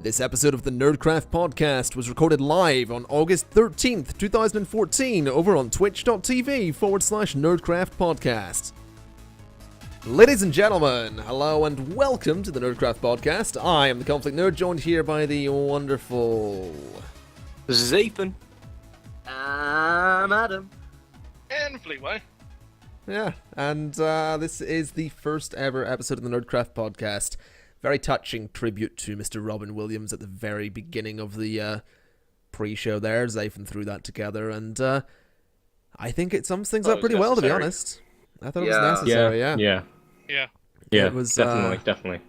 This episode of the NerdCraft Podcast was recorded live on August 13th, 2014 over on twitch.tv/NerdCraft Podcast. Ladies and gentlemen, hello and welcome to the NerdCraft Podcast. I am the ConflictNerd, joined here by the wonderful Zaephyn. I'm Adam. And Fleetway. Yeah, and this is the first ever episode of the NerdCraft Podcast. Very touching tribute to Mr. Robin Williams at the very beginning of the pre-show there. Zaephyn threw that together, and I think it sums things up pretty well, to be honest. I thought it was necessary, Yeah. It was, definitely.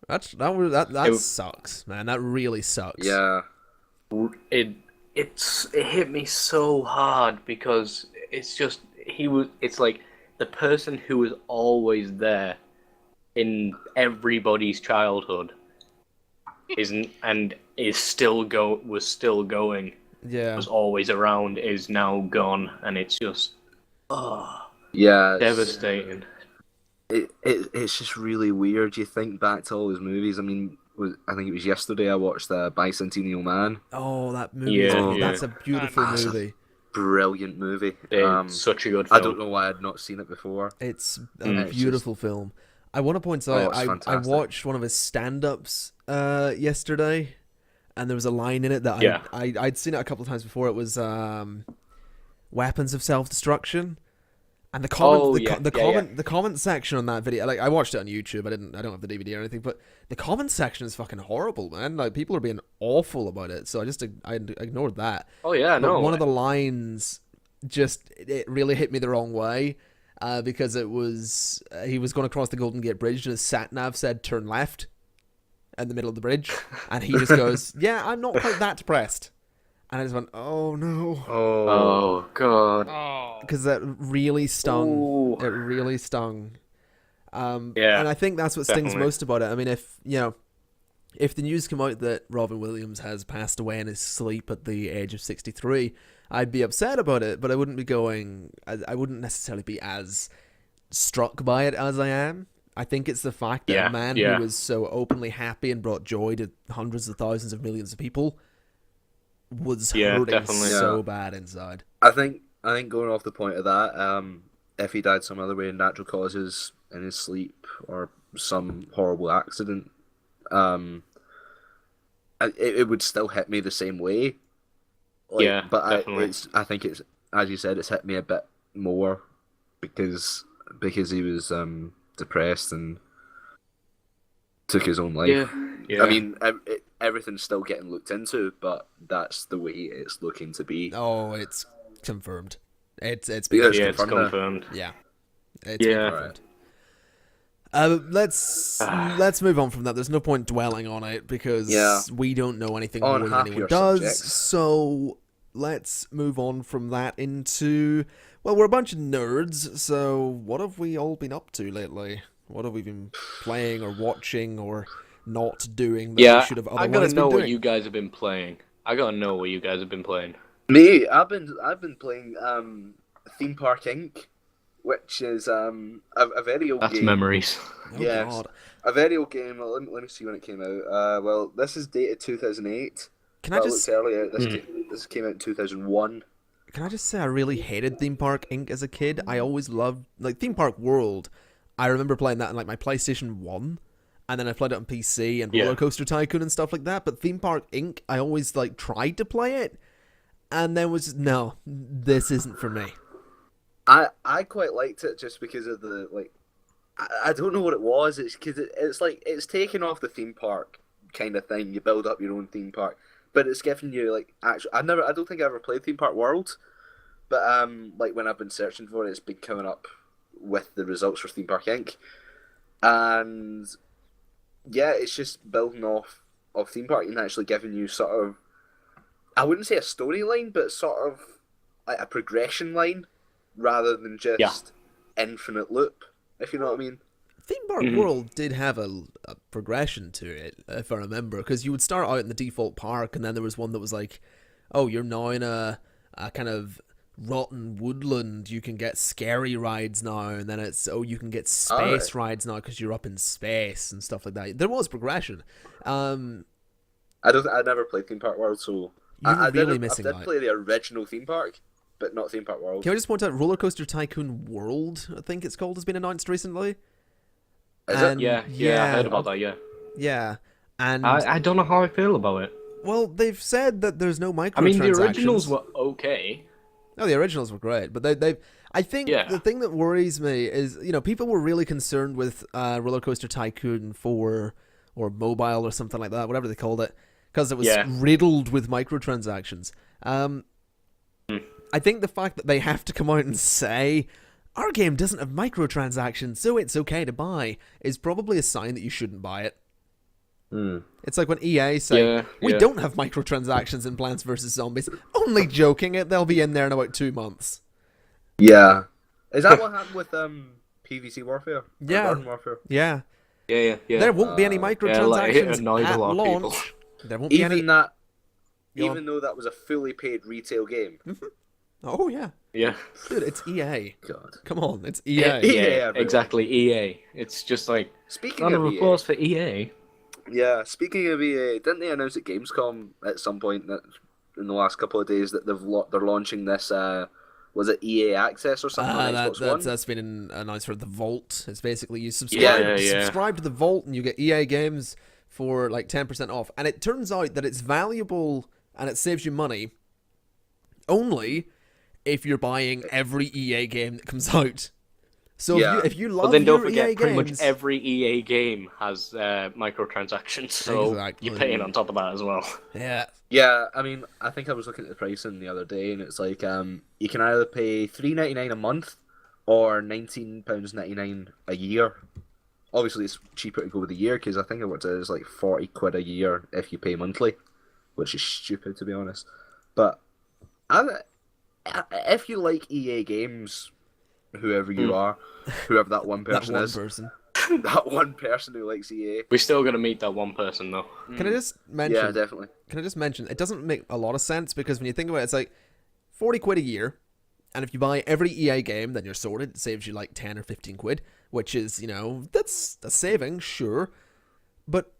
That sucks, man. That really sucks. Yeah. It hit me so hard because it's like the person who was always there in everybody's childhood was still going. Yeah. Was always around, is now gone, and it's just devastating. It's just really weird. You think back to all his movies. I mean, I think it was yesterday I watched the Bicentennial Man. Oh, that movie! That's a beautiful movie. Brilliant movie. It's such a good film. I don't know why I'd not seen it before. It's a beautiful film. I want to point out, I watched one of his stand-ups yesterday, and there was a line in it that I'd seen it a couple of times before. It was weapons of self-destruction, and the comment section on that video. Like, I watched it on YouTube. I don't have the DVD or anything, but the comment section is fucking horrible, man. Like, people are being awful about it. So I ignored that. Oh yeah, but one of the lines it really hit me the wrong way. Because it was he was going to cross the Golden Gate Bridge, and his sat-nav said turn left in the middle of the bridge, and he just goes, "Yeah, I'm not quite that depressed," and I just went, "Oh no, oh god," because that really stung. Ooh. It really stung. And I think that's what stings most about it. I mean, if the news come out that Robin Williams has passed away in his sleep at the age of 63. I'd be upset about it, but I wouldn't necessarily be as struck by it as I am. I think it's the fact that a man who was so openly happy and brought joy to hundreds of thousands of millions of people was hurting so bad inside. I think going off the point of that, if he died some other way, natural causes, in his sleep, or some horrible accident, it would still hit me the same way. But I think it's, as you said, it's hit me a bit more because he was depressed and took his own life. Yeah. I mean, everything's still getting looked into, but that's the way it's looking to be. Oh, it's confirmed. It's confirmed. Yeah, it's confirmed. Let's move on from that. There's no point dwelling on it because we don't know anything more than anyone does. Subjects. So let's move on from that into, well, we're a bunch of nerds. So what have we all been up to lately? What have we been playing or watching or not doing that we should have otherwise been doing? I gotta know what you guys have been playing. Me, I've been playing Theme Park Inc., which is a very old game. That's memories. Yes, God. A very old game. Well, let me see when it came out. Well, this is dated 2008. Can I just... earlier. This came out in 2001. Can I just say I really hated Theme Park Inc. as a kid? I always loved... Like, Theme Park World, I remember playing that on, like, my PlayStation 1. And then I played it on PC and Roller Coaster Tycoon and stuff like that. But Theme Park Inc., I always, like, tried to play it. And then was just, no, this isn't for me. I quite liked it just because of the, like, I don't know what it was. It's because it's like, it's taken off the theme park kind of thing. You build up your own theme park, but it's giving you, like, actually, I don't think I ever played Theme Park World, but like, when I've been searching for it, it's been coming up with the results for Theme Park Inc. And yeah, it's just building off of Theme Park and actually giving you sort of, I wouldn't say a storyline, but sort of like a progression line, rather than just infinite loop, if you know what I mean. Theme Park World did have a progression to it, if I remember, because you would start out in the default park, and then there was one that was like, oh, you're now in a kind of Rotten Woodland, you can get scary rides now, and then you can get space rides now because you're up in space and stuff like that. There was progression. I never played Theme Park World, so you're really missing out. I did play the original theme park, but not Theme Park World. Can I just point out Roller Coaster Tycoon World, I think it's called, has been announced recently. Is it? Yeah, I heard about that. Yeah, and I don't know how I feel about it. Well, they've said that there's no microtransactions. I mean, the originals were okay. No, the originals were great, but I think the thing that worries me is, people were really concerned with Roller Coaster Tycoon 4 or Mobile or something like that, whatever they called it, because it was riddled with microtransactions. I think the fact that they have to come out and say, our game doesn't have microtransactions, so it's okay to buy, is probably a sign that you shouldn't buy it. It's like when EA say, we don't have microtransactions in Plants vs. Zombies. Only joking, they'll be in there in about 2 months. Yeah. Is that what happened with PvC Warfare? Yeah. Garden Warfare? Yeah. Yeah. There won't be any microtransactions at launch. There won't be any... Even though that was a fully paid retail game. Oh, yeah. Yeah. Dude, it's EA. God. Come on, it's EA. Yeah, exactly, EA. It's just like, speaking of applause for EA. Yeah, speaking of EA, didn't they announce at Gamescom at some point that in the last couple of days that they're launching this, was it EA Access or something on Xbox One? That's been announced for the Vault. It's basically you subscribe to the Vault and you get EA games for like 10% off. And it turns out that it's valuable and it saves you money only if you're buying every EA game that comes out. So if you love then don't your forget, EA pretty games, much every EA game has microtransactions, so you're paying on top of that as well. Yeah. Yeah, I mean, I think I was looking at the pricing the other day, and it's like you can either pay $3.99 a month or £19.99 a year. Obviously, it's cheaper to go with a year because I think it works out as like £40 a year if you pay monthly, which is stupid to be honest. But if you like EA games, whoever you are, whoever that one person is, that one person who likes EA. We're still going to meet that one person, though. Can I just mention... Yeah, definitely. Can I just mention, it doesn't make a lot of sense, because when you think about it, it's like £40 a year, and if you buy every EA game, then you're sorted. It saves you like 10 or 15 quid, which is, that's a saving, sure. But,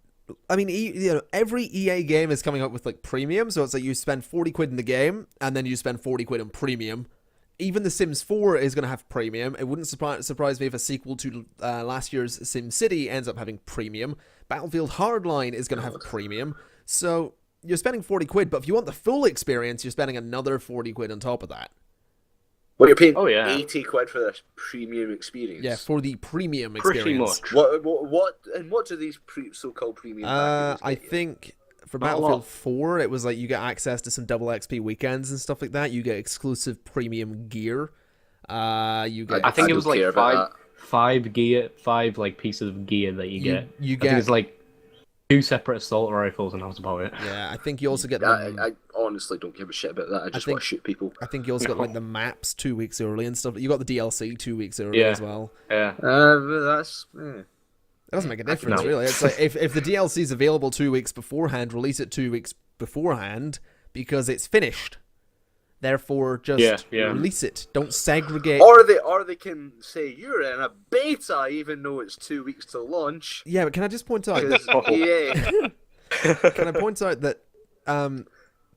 I mean, every EA game is coming up with like premium, so it's like you spend £40 in the game, and then you spend £40 on premium. Even The Sims 4 is going to have premium. It wouldn't surprise me if a sequel to last year's SimCity ends up having premium. Battlefield Hardline is going to have premium. So you're spending £40, but if you want the full experience, you're spending another £40 on top of that. Well, you're paying £80 for this premium experience. Yeah, for the premium experience. Pretty much. What do these so-called premium packages I think... For Battlefield 4, it was like you get access to some double XP weekends and stuff like that. You get exclusive premium gear. I think it was like five like pieces of gear that you get. I think it's like 2 separate assault rifles, and that was about it. Yeah, I think you also get. I honestly don't give a shit about that. I just want to shoot people. I think you also got like the maps 2 weeks early and stuff. You got the DLC 2 weeks early as well. Yeah. That's. It doesn't make a difference, really. It's like if the DLC is available 2 weeks beforehand, release it 2 weeks beforehand because it's finished. Therefore, just release it. Don't segregate. Or they can say you're in a beta, even though it's 2 weeks to launch. Yeah, but can I just point out? Can I point out that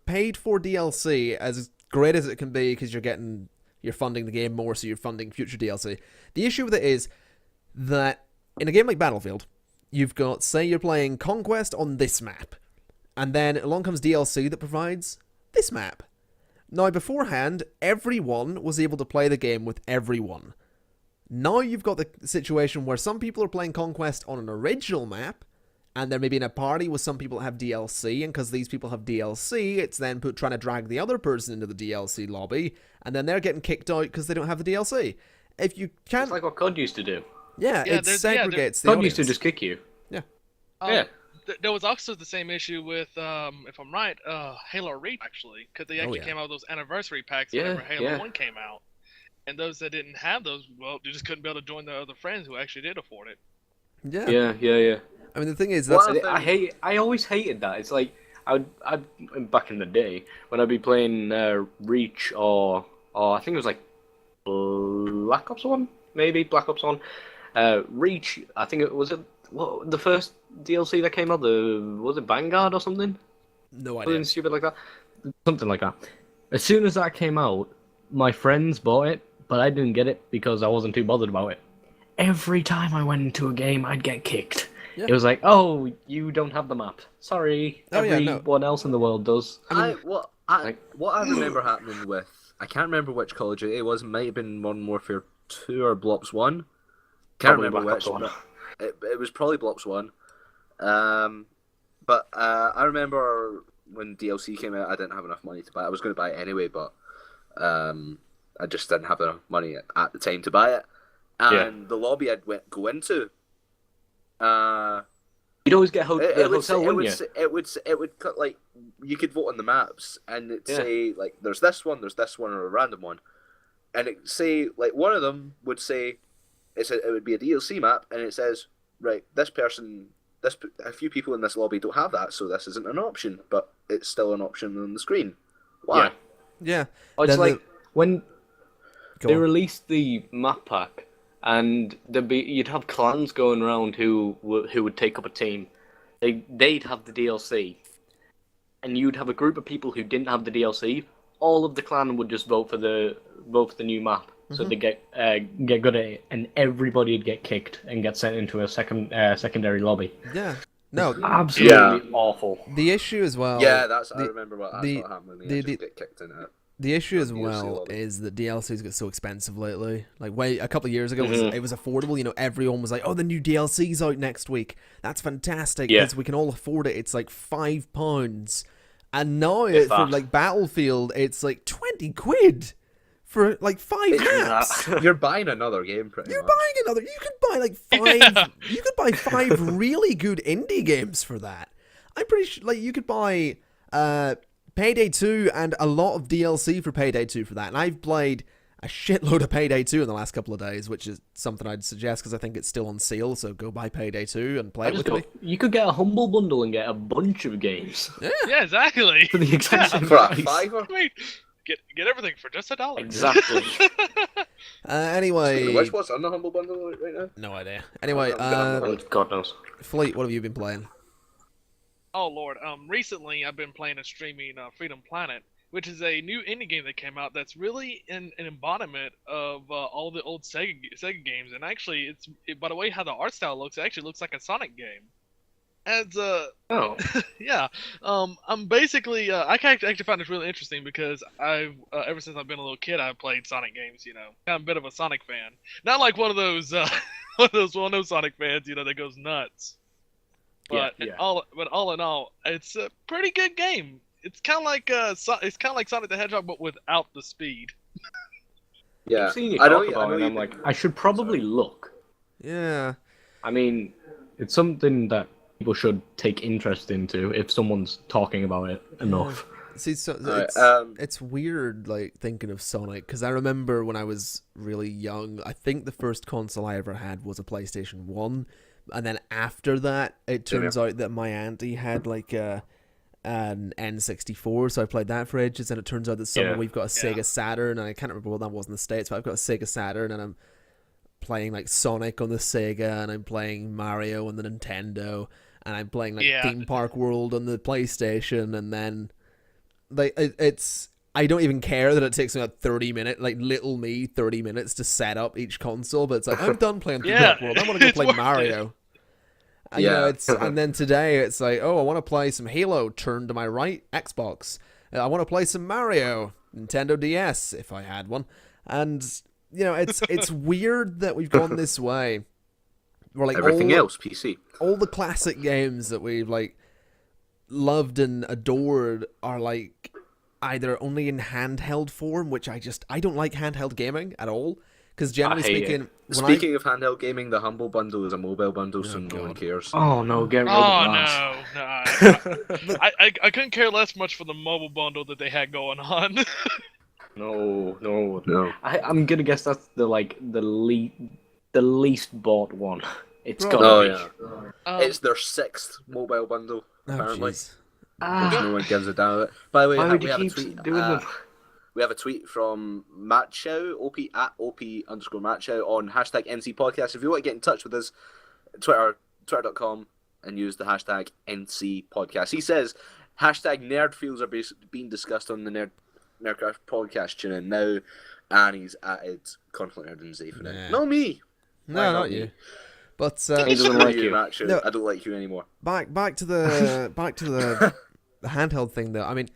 paid for DLC, as great as it can be, because you're funding the game more, so you're funding future DLC. The issue with it is that in a game like Battlefield, you've got, say you're playing Conquest on this map, and then along comes DLC that provides this map. Now, beforehand, everyone was able to play the game with everyone. Now you've got the situation where some people are playing Conquest on an original map, and they're maybe in a party with some people that have DLC, and because these people have DLC, it's then trying to drag the other person into the DLC lobby, and then they're getting kicked out because they don't have the DLC. If you can't... It's like what COD used to do. Yeah, it segregates the COD audience. used to just kick you. Yeah. There was also the same issue with, if I'm right, Halo Reach, actually, because they actually came out with those anniversary packs whenever Halo 1 came out. And those that didn't have those, well, you just couldn't be able to join their other friends who actually did afford it. Yeah. I mean, the thing is, I always hated that. It's like, I'd back in the day, when I'd be playing Reach or I think it was like Black Ops 1, maybe Black Ops 1. Reach, I think it was the first DLC that came out. Was it Vanguard or something? No idea. Something stupid like that. Something like that. As soon as that came out, my friends bought it, but I didn't get it because I wasn't too bothered about it. Every time I went into a game, I'd get kicked. Yeah. It was like, oh, you don't have the map. Sorry, everyone else in the world does. What I remember happening with, I can't remember which Call of Duty it was. It might have been Modern Warfare 2 or Blops 1. Can't remember which. It was probably Blops 1. But I remember when DLC came out, I didn't have enough money to buy it. I was going to buy it anyway, but I just didn't have enough money at the time to buy it. And the lobby I'd go into, you'd always get hotel, wouldn't you? It would cut, like, you could vote on the maps, and it'd say, like, there's this one, or a random one, and it'd say, like, one of them would say, it would be a DLC map, and it says, right, a few people in this lobby don't have that, so this isn't an option, but it's still an option on the screen. Why? Yeah. It's like when they released the map pack, and you'd have clans going around who would take up a team. They'd have the DLC, and you'd have a group of people who didn't have the DLC. All of the clan would just vote for the new map, so they get good at it, and everybody would get kicked and get sent into a secondary lobby. Yeah. No, absolutely awful. The issue as well. Yeah, I remember what happened. They get kicked in it. The issue as well is that DLCs get so expensive lately. Like, a couple of years ago, it was affordable. You know, everyone was like, "Oh, the new DLC's out next week. That's fantastic because we can all afford it." It's like £5, and now for like Battlefield, it's like 20 quid for like 5 maps. You're buying another game, pretty much. You're buying another. You could buy like 5. You could buy 5 really good indie games for that. I'm pretty sure. Like, you could buy Payday 2 and a lot of DLC for Payday 2 for that. And I've played a shitload of Payday 2 in the last couple of days, which is something I'd suggest because I think it's still on sale. So go buy Payday 2 and play it with me. You could get a Humble Bundle and get a bunch of games. Yeah, exactly. For the exact same for price. a $5. I mean, get everything for just $1. Exactly. Anyway, what's on the Humble Bundle right now? No idea. Anyway, God knows. Fleet, what have you been playing? Oh Lord, recently I've been playing and streaming Freedom Planet, which is a new indie game that came out that's really an embodiment of all the old Sega games, and actually, by the way how the art style looks, it actually looks like a Sonic game. As yeah, I'm basically I actually find this really interesting because I've ever since I've been a little kid I've played Sonic games. You know, I'm a bit of a Sonic fan, not like one of those well-known Sonic fans, you know, that goes nuts. But all in all, it's a pretty good game. It's kind of like Sonic the Hedgehog, but without the speed. Yeah, I've seen you talk about it, and I'm like, I should probably look. Yeah. I mean, it's something that people should take interest into if someone's talking about it enough. See, it's weird, like, thinking of Sonic, because I remember when I was really young, I think the first console I ever had was a PlayStation 1. And then after that, it turns out that my auntie had like an N64, so I played that for ages. And it turns out that we've got a Sega Saturn, and I can't remember what that was in the States, but I've got a Sega Saturn, and I'm playing like Sonic on the Sega, and I'm playing Mario on the Nintendo, and I'm playing like Theme Park World on the PlayStation, and then like it's. I don't even care that it takes me 30 minutes to set up each console, but it's like, I'm done playing Theme Park World. I want to go play Mario. And, you know, and then today it's like, oh, I want to play some Halo, turn to my right, Xbox. I want to play some Mario, Nintendo DS, if I had one. And, you know, it's weird that we've gone this way. Where, like, everything else, PC. All the classic games that we've, like, loved and adored are, like, either only in handheld form, which I don't like handheld gaming at all, because generally speaking... Speaking of handheld gaming, the Humble Bundle is a mobile bundle, so no one cares. Oh no, get rid of that. No. I couldn't care less much for the mobile bundle that they had going on. No. I'm gonna guess that's the least bought one. It's got it's their 6th mobile bundle, apparently. Oh, no one gives a damn. By the way, why would we you have a keep tweet. doing them? We have a tweet from Matt Chow, at OP_Matt on hashtag NC Podcast. If you want to get in touch with us, twitter.com and use the hashtag NC Podcast. He says, hashtag nerd feels are being discussed on the NerdCraft Podcast tune-in now, and he's added ConflictNerd and Zaephyn in. Not me. No, not you. But he doesn't like you, Matt Chow. No, I don't like you anymore. Back to the the handheld thing though. I mean,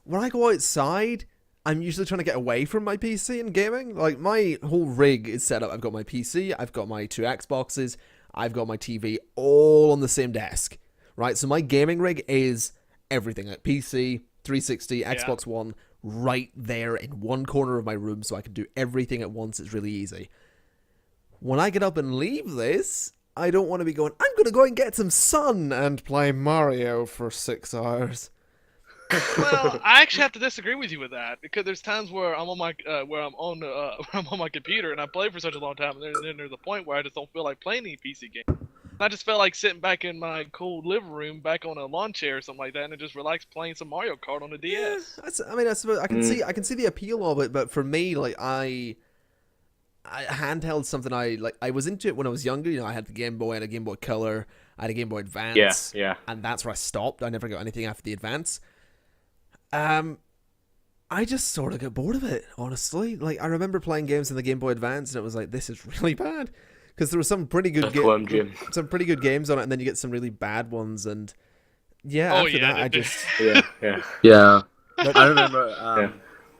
when I go outside, I'm usually trying to get away from my PC and gaming. Like, my whole rig is set up. I've got my PC, I've got my 2 Xboxes, I've got my TV, all on the same desk, right? So my gaming rig is everything, like PC, 360, Xbox One, right there in one corner of my room, so I can do everything at once. It's really easy. When I get up and leave this, I don't want to be going, I'm going to go and get some sun and play Mario for 6 hours. Well, I actually have to disagree with you with that, because there's times where I'm on my computer and I play for such a long time, and then there's a point where I just don't feel like playing any PC game. I just felt like sitting back in my cool living room, back on a lawn chair or something like that, and just relax playing some Mario Kart on the DS. Yeah, I suppose I can see the appeal of it, but for me, like, I handheld something I was into it when I was younger. You know, I had the Game Boy and a Game Boy Color, I had a Game Boy Advance, and that's where I stopped. I never got anything after the Advance. I just sort of got bored of it, honestly. Like, I remember playing games in the Game Boy Advance, and it was like, this is really bad, because there were some pretty good games on it, and then you get some really bad ones, and after that, I just yeah. I remember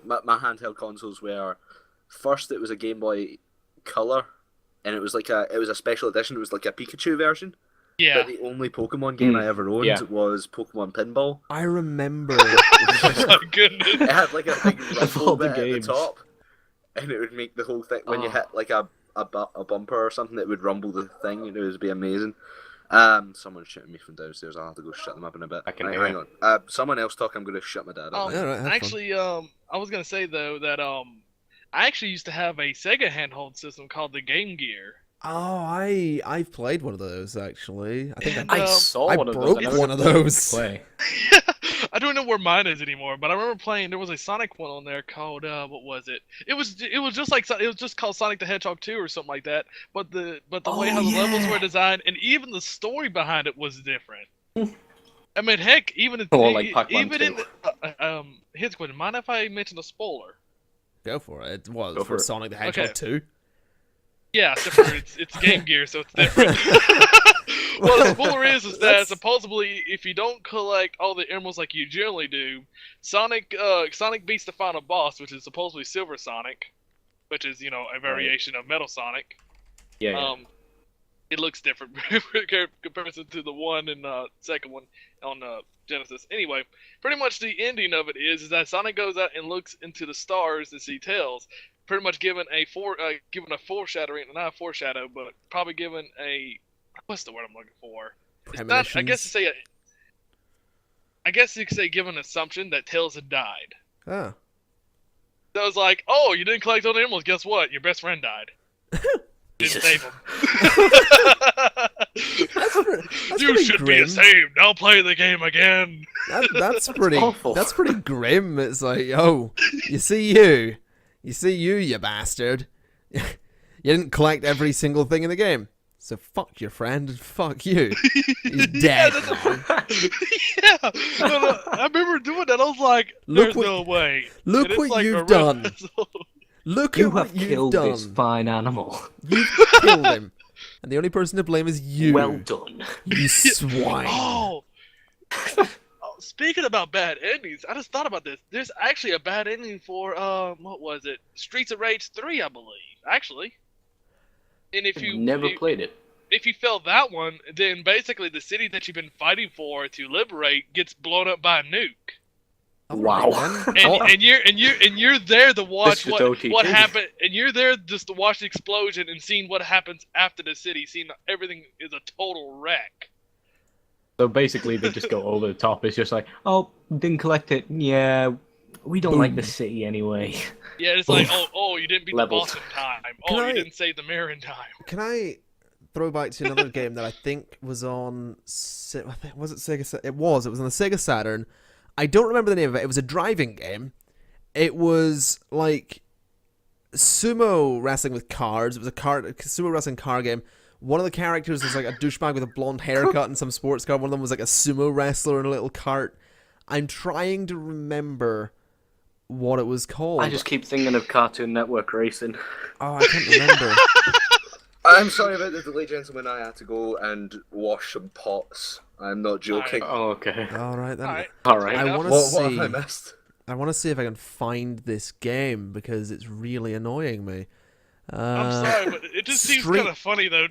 my handheld consoles were, first it was a Game Boy Color, and it was a special edition. It was like a Pikachu version. Yeah. But the only Pokemon game I ever owned was Pokemon Pinball. I remember. Oh my goodness. It had like a big rumble bit at the top, and it would make the whole thing, when you hit like a bumper or something, it would rumble the thing, and it would be amazing. Someone's shooting me from downstairs. I'll have to go shut them up in a bit. Hang on. Someone else talk. I'm going to shut my dad up. Actually, I was going to say though that I actually used to have a Sega handheld system called the Game Gear. Oh, I've played one of those, actually. I think I saw one of those. I broke one of those. Play. I don't know where mine is anymore, but I remember playing. There was a Sonic one on there called what was it? It was just called Sonic the Hedgehog 2 or something like that. But the way how the levels were designed, and even the story behind it was different. I mean, heck, even in here's a question. Mind if I mention a spoiler? Go for it. What, for Sonic the Hedgehog 2? Yeah, it's Game Gear, so it's different. Well, the spoiler is that supposedly, if you don't collect all the emeralds like you generally do, Sonic beats the final boss, which is supposedly Silver Sonic, which is, a variation of Metal Sonic. Yeah. It looks different in comparison to the one and second one on Genesis. Anyway, pretty much the ending of it is that Sonic goes out and looks into the stars to see Tails. Pretty much given a foreshadowing, not a foreshadow, but probably given a, what's the word I'm looking for? It's not, I guess you could say given an assumption that Tails had died. Oh. So it was like, oh, you didn't collect all the emeralds. Guess what? Your best friend died. Didn't save him. You should grim. be ashamed. I'll play the game again. That's pretty. That's pretty grim. It's like, oh, you see, you bastard. You didn't collect every single thing in the game. So fuck your friend and fuck you. He's dead. Yeah. I remember doing that. I was like, there's no way. Look what you've done. Look at what you've done. You have killed this fine animal. You've killed him. And the only person to blame is you. Well done. You swine. Oh, speaking about bad endings, I just thought about this. There's actually a bad ending for, what was it? Streets of Rage 3, I believe, actually. And if you never played it. If you fail that one, then basically the city that you've been fighting for to liberate gets blown up by a nuke. Wow. And you're there to watch what happened, and you're there just to watch the explosion and seeing what happens after the city, seeing everything is a total wreck. So basically, they just go over the top. It's just like, oh, didn't collect it. Yeah, we don't like the city anyway. Yeah, it's like, oh, you didn't beat the boss in time. You didn't save the mayor in time. Can I throw back to another game that I think was on? Was it Sega? It was on the Sega Saturn. I don't remember the name of it. It was a driving game, it was like sumo wrestling with cards. It was a sumo wrestling card game. One of the characters was like a douchebag with a blonde haircut and some sports car. One of them was like a sumo wrestler in a little cart. I'm trying to remember what it was called. I just keep thinking of Cartoon Network Racing. Oh, I can't remember. I'm sorry about the delay, gentlemen. I had to go and wash some pots. I'm not joking. Oh, okay. All right then. All right. I want to What see. have I missed? I want to see if I can find this game because it's really annoying me. I'm sorry, but it just seems Street- kind of funny though.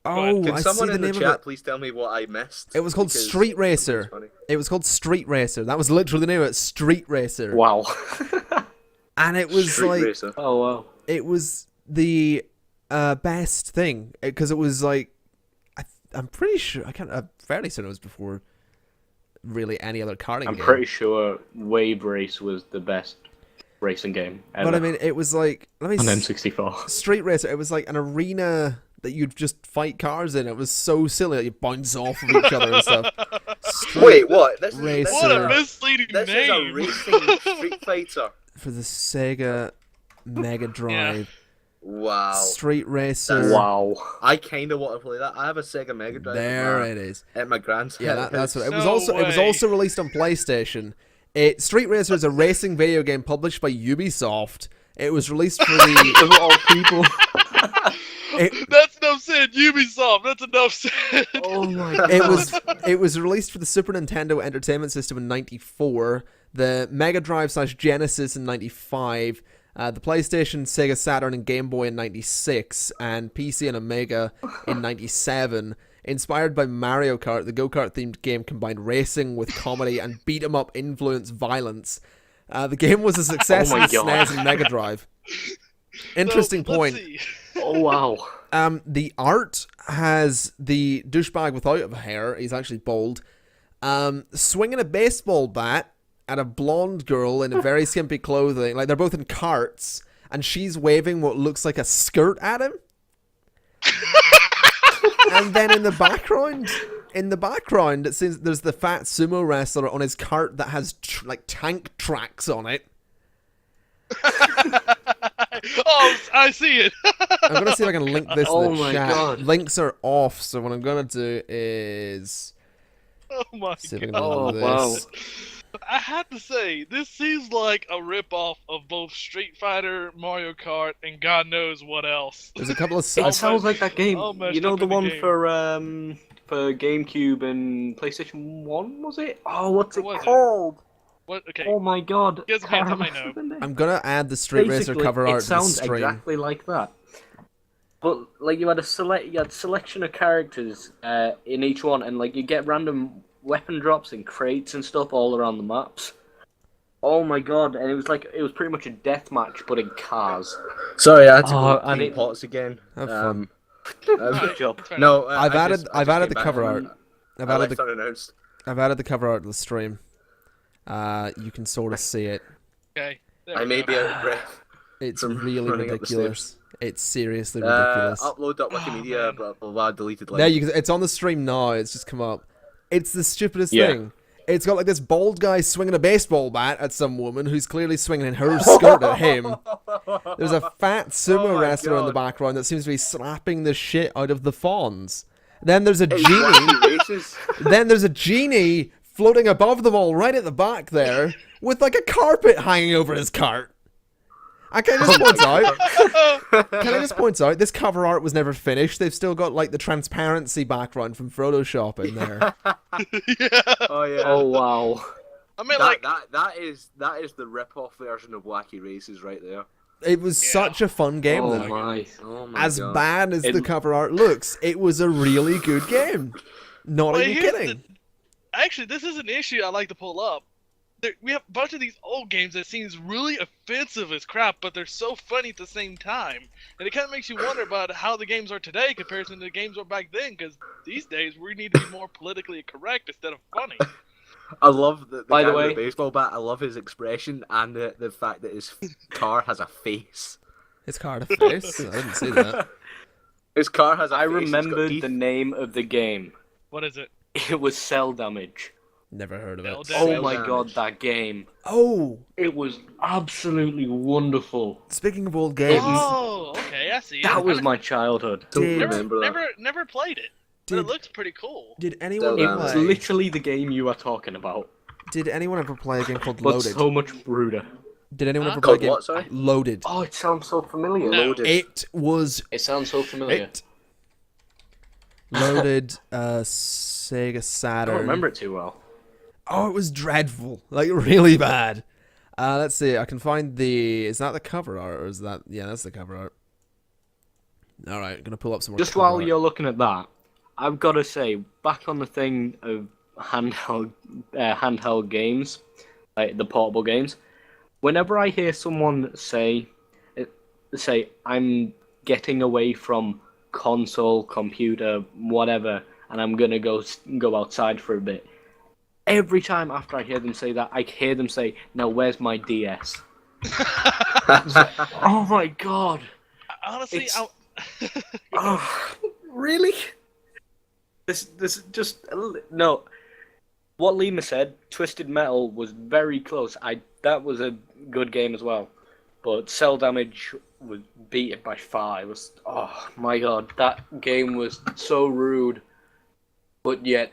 Oh, Can I someone see in the the name chat of it. please tell me what I missed? It was called Because Street it's Racer. funny. It was called Street Racer. That was literally the name of it, Street Racer. Wow. And it was Street like, Racer. Oh, wow. it was the best thing because it was like, I'm pretty sure, I'm fairly certain it was before really any other karting I'm game. pretty sure Wave Race was the best racing game ever. But I mean, it was like, on N64. Street Racer, it was like an arena that you'd just fight cars in. It was so silly that you bounce off of each other and stuff. Wait, what? This Racer. What a misleading This is a name. racing Street Fighter. For the Sega Mega Drive. Wow. Street Racer. Wow. I kind of want to play that. I have a Sega Mega Drive There it is. at my grand's Yeah, house. that's what it was. No It was way. also released on PlayStation. Street Racer is a racing video game published by Ubisoft. It was released for the Of all people. That's enough said. Ubisoft. That's enough said. Oh my god. it was released for the Super Nintendo Entertainment System in '94, the Mega Drive / Genesis in '95, the PlayStation, Sega Saturn, and Game Boy in '96, and PC and Amiga in '97. Inspired by Mario Kart, the go-kart themed game combined racing with comedy and beat-em-up influenced violence. The game was a success Oh in my SNES God. and Mega Drive. Interesting So, let's point. see. Oh wow. The art has the douchebag without hair, he's actually bald, swinging a baseball bat at a blonde girl in a very skimpy clothing. Like, they're both in carts, and she's waving what looks like a skirt at him. And then in the background, it seems there's the fat sumo wrestler on his cart that has like tank tracks on it. Oh, I see it. I'm gonna see if I can link this Oh in the my chat. God. Links are off, so what I'm gonna do is Oh my see if I can god. do Oh, this. wow. I have to say, this seems like a ripoff of both Street Fighter, Mario Kart, and God knows what else. There's a couple of It sounds like that game. all meshed You know up the in the one game. for GameCube and PlayStation 1, was it? Oh, what's it What was it? called? What? Okay. Oh my god. You guys can't tell me no. I'm gonna add the Street Racer Basically, cover art it to the sounds stream. exactly like that. But like you had selection of characters in each one, and like you get random weapon drops and crates and stuff all around the maps. Oh my god! And it was pretty much a death match, but in cars. Sorry, I had to Oh, go and clean it- pots again. Have fun. Good job. Fair enough. No, I've I added just the came back cover from- art. I've I added left the unannounced. cover art to the stream. You can sort of see it. Okay. There I we may go. be out of breath. It's From really running up the ridiculous. It's seriously ridiculous. Upload Wikimedia, man. blah blah blah. Deleted link. There you can, it's on the stream now. It's just come up. It's the stupidest Yeah. thing. It's got like this bald guy swinging a baseball bat at some woman who's clearly swinging in her skirt at him. There's a fat sumo Oh my wrestler in the God. background that seems to be slapping the shit out of the fawns. Then there's a It's genie. wacky races. Then there's a genie floating above them all right at the back there with like a carpet hanging over his cart. Can I just point out, this cover art was never finished. They've still got like the transparency background from Photoshop in there. Oh yeah. Oh wow. I mean, like, that is the rip-off version of Wacky Races right there. It was such a fun game Oh though. my. Oh my As god. bad as the It- cover art looks, it was a really good game. Not well, even here's kidding. actually, this is an issue I like to pull up. We have a bunch of these old games that seems really offensive as crap, but they're so funny at the same time. And it kind of makes you wonder about how the games are today compared to the games were back then, because these days we need to be more politically correct instead of funny. I love the By guy the with way- baseball bat. I love his expression and the fact that his car has a face. It's card of face. I didn't see that. His car has a I face. It's got remembered teeth. the name of the game. What is it? It was Cell Damage. Never heard of it. Oh my god, that game. Oh! It was absolutely wonderful. Speaking of old games... Oh, okay, I see. That was my childhood. Don't remember that. Never played it. But it looks pretty cool. Did anyone It was literally the game you are talking about. Did anyone ever play a game called But Loaded? so much ruder. Did anyone ever play a game what, sorry? Loaded? Oh, it sounds so familiar. No. Loaded. It was... It sounds so familiar. Loaded, Sega Saturn. I don't remember it too well. Oh, it was dreadful. Like, really bad. Let's see. I can find the... Is that the cover art, or is that... Yeah, that's the cover art. Alright, I'm gonna pull up some more Just while you're looking at that, I've got to say, back on the thing of handheld games, like the portable games, whenever I hear someone say, I'm getting away from console, computer, whatever, and I'm gonna go outside for a bit, every time after I hear them say that, I hear them say, now where's my DS? Oh my god. Honestly, Really? This just no. What Lima said, Twisted Metal was very close. That was a good game as well, but Cell Damage was beat it by far. It was, oh my god, that game was so rude, but yet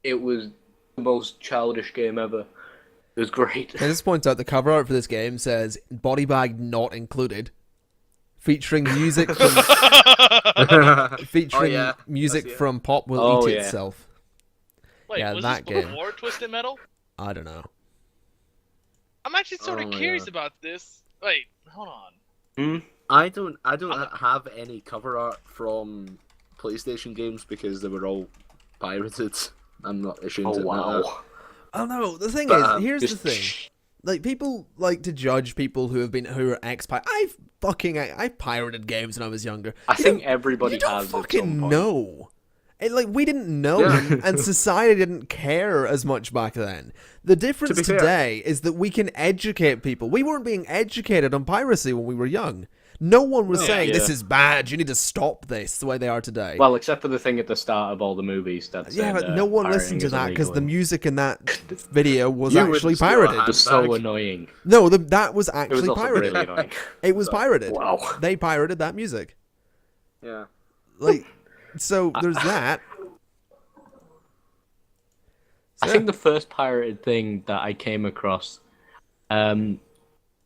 it was the most childish game ever. It was great. Can I just point out the cover art for this game says "Body Bag Not Included," featuring music from music from Pop Will Eat Itself. Wait, yeah, was that this game. before Twisted Metal? I don't know. I'm actually sort of curious about this. Wait, hold on. I don't have any cover art from PlayStation games because they were all pirated. I'm not ashamed to admit that. Oh no, the thing is, here's the thing. Like, people like to judge people who are ex-pirate. I pirated games when I was younger. I think everybody has. You don't fucking know. We didn't know, and society didn't care as much back then. The difference today is that we can educate people. We weren't being educated on piracy when we were young. No one was saying, this is bad, you need to stop this, the way they are today. Well, except for the thing at the start of all the movies. That said, but no one listened to that, because the music in that video was actually pirated. It was so annoying. No, that was actually pirated. Really annoying. It was pirated. Wow. They pirated that music. Yeah. So there's that. I think the first pirated thing that I came across, I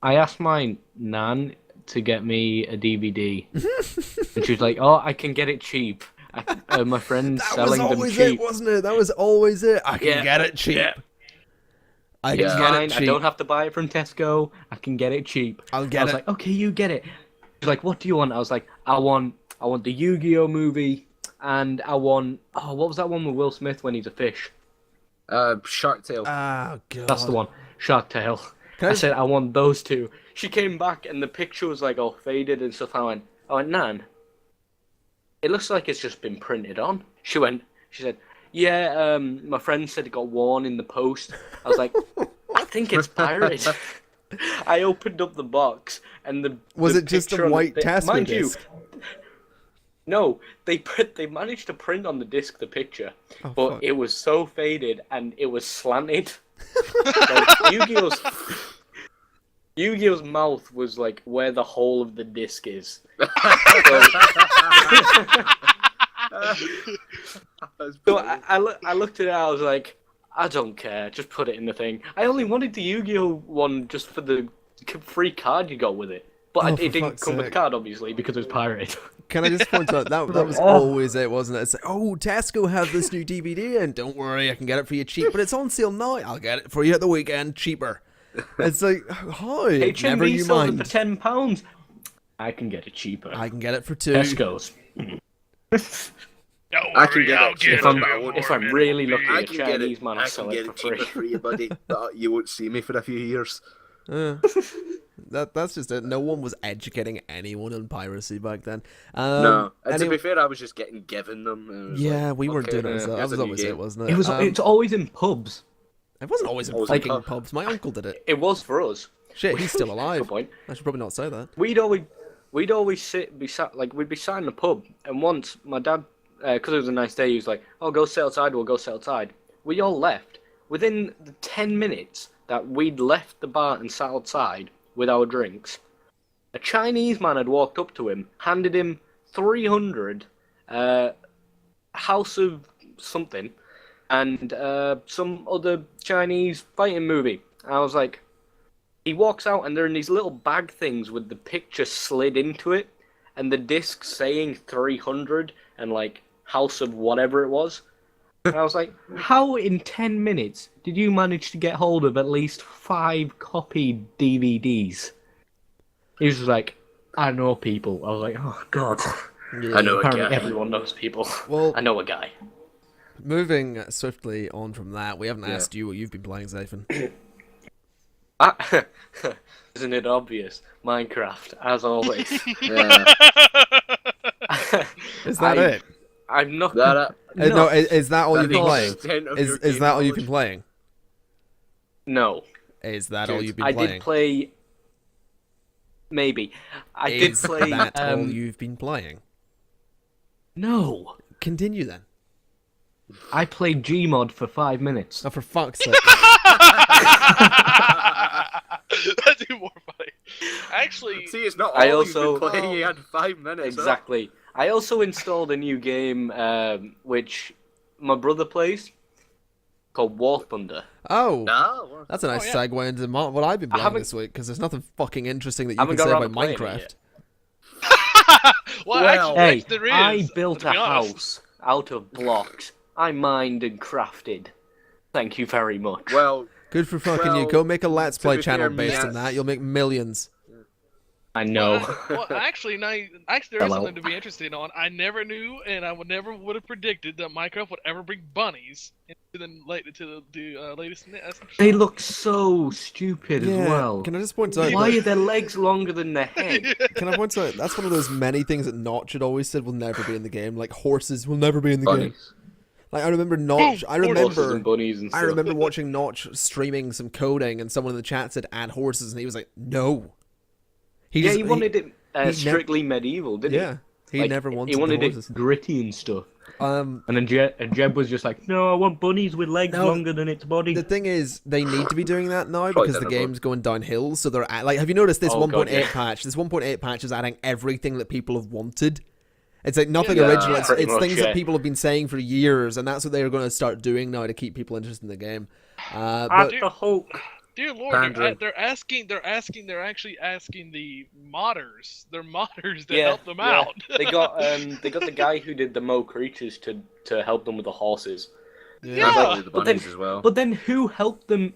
asked my nan to get me a DVD, and she was like, "Oh, I can get it cheap." My friend's selling them cheap. That was always it, wasn't it? That was always it. I can get it cheap. Yeah. I don't have to buy it from Tesco. I can get it cheap. I'll get it. I was like, "Okay, you get it." She's like, "What do you want?" I was like, I want the Yu-Gi-Oh movie, and I want... Oh, what was that one with Will Smith when he's a fish? Shark Tale. Oh, God. That's the one. Shark Tale. I said, I want those two. She came back, and the picture was, like, all faded and stuff. I went, Nan, it looks like it's just been printed on. She said, yeah, my friend said it got worn in the post. I was like, I think it's pirated. I opened up the box, and was it just a white Tasman disc? No, they managed to print on the disc the picture, but it was so faded and it was slanted. Like, Yu-Gi-Oh's mouth was like where the hole of the disc is. So I looked at it, I was like, I don't care, just put it in the thing. I only wanted the Yu-Gi-Oh one just for the free card you got with it. But it didn't come with the card, obviously, because it was pirated. Can I just point out, that was always it, wasn't it? It's like, Tesco have this new DVD, and don't worry, I can get it for you cheap, but it's on sale now. I'll get it for you at the weekend, cheaper. It's like, hi, never you mind. For £10. I can get it cheaper. I can get it for £2. Tesco's. I can get it cheaper. If I'm really lucky, a Chinese man, I'll sell it for free. For you, buddy. But you won't see me for a few years. That's just it. No one was educating anyone on piracy back then. No, and to be fair, I was just getting given them. We weren't doing it. That was always it, wasn't it? It's always in pubs. It wasn't always in fucking pubs. My uncle did it. It was for us. Shit, he's still alive. Good point. I should probably not say that. We'd always we'd be sat in the pub, and once my dad, because it was a nice day, he was like, "Oh, go sit outside. We'll go sit outside." We all left. within the 10 minutes that we'd left the bar and sat outside with our drinks, a Chinese man had walked up to him, handed him 300 House of something and some other Chinese fighting movie. I was like, he walks out and they're in these little bag things with the picture slid into it and the disc saying 300 and like House of whatever it was. And I was like, how in 10 minutes did you manage to get hold of at least 5 copied DVDs? He was just like, I know people. I was like, oh god. Yeah, I know a guy. Everyone knows people. Well, I know a guy. Moving swiftly on from that, we haven't asked you what you've been playing, Zaephyn. Isn't it obvious? Minecraft, as always. Is that it? I'm not. No, is that all you've been playing? Is that all you've been playing? No. Is that all you've been playing? I did play. Maybe. I did play. Is that all you've been playing? No. Continue then. I played Gmod for 5 minutes. Oh, for fuck's sake. That's even more funny. Actually, see, it's not all you've been playing. You had 5 minutes. Exactly. I also installed a new game, which my brother plays, called War Thunder. Oh, that's a nice segue into what I've been playing this week, because there's nothing fucking interesting that you can say about Minecraft. Well, hey, there is, I built a house out of blocks. I mined and crafted. Thank you very much. Well, good for fucking you. Go make a Let's Play channel based on that. You'll make millions. I know. Well, actually, there is something to be interested on. I never knew, and I would have predicted that Minecraft would ever bring bunnies into the latest. They look so stupid as well. Can I just point out? Why are their legs longer than their head? Can I point out? That's one of those many things that Notch had always said will never be in the game. Like horses will never be in the game. Like I remember Notch. I remember watching Notch streaming some coding, and someone in the chat said add horses, and he was like, no. He wanted it strictly medieval, didn't he? Yeah, he never wanted. He wanted it gritty and stuff. And then Jeb was just like, no, I want bunnies with legs longer than its body. The thing is, they need to be doing that now because the game's going downhill. So they're like, have you noticed this 1.8 patch? This 1.8 patch is adding everything that people have wanted. It's like nothing original. It's things that people have been saying for years, and that's what they're going to start doing now to keep people interested in the game. But the Hulk. Dear Lord, they're actually asking the modders. They're modders to help them out. They got the guy who did the Mo creatures to help them with the horses. Yeah. The bunnies as well. But then who helped them?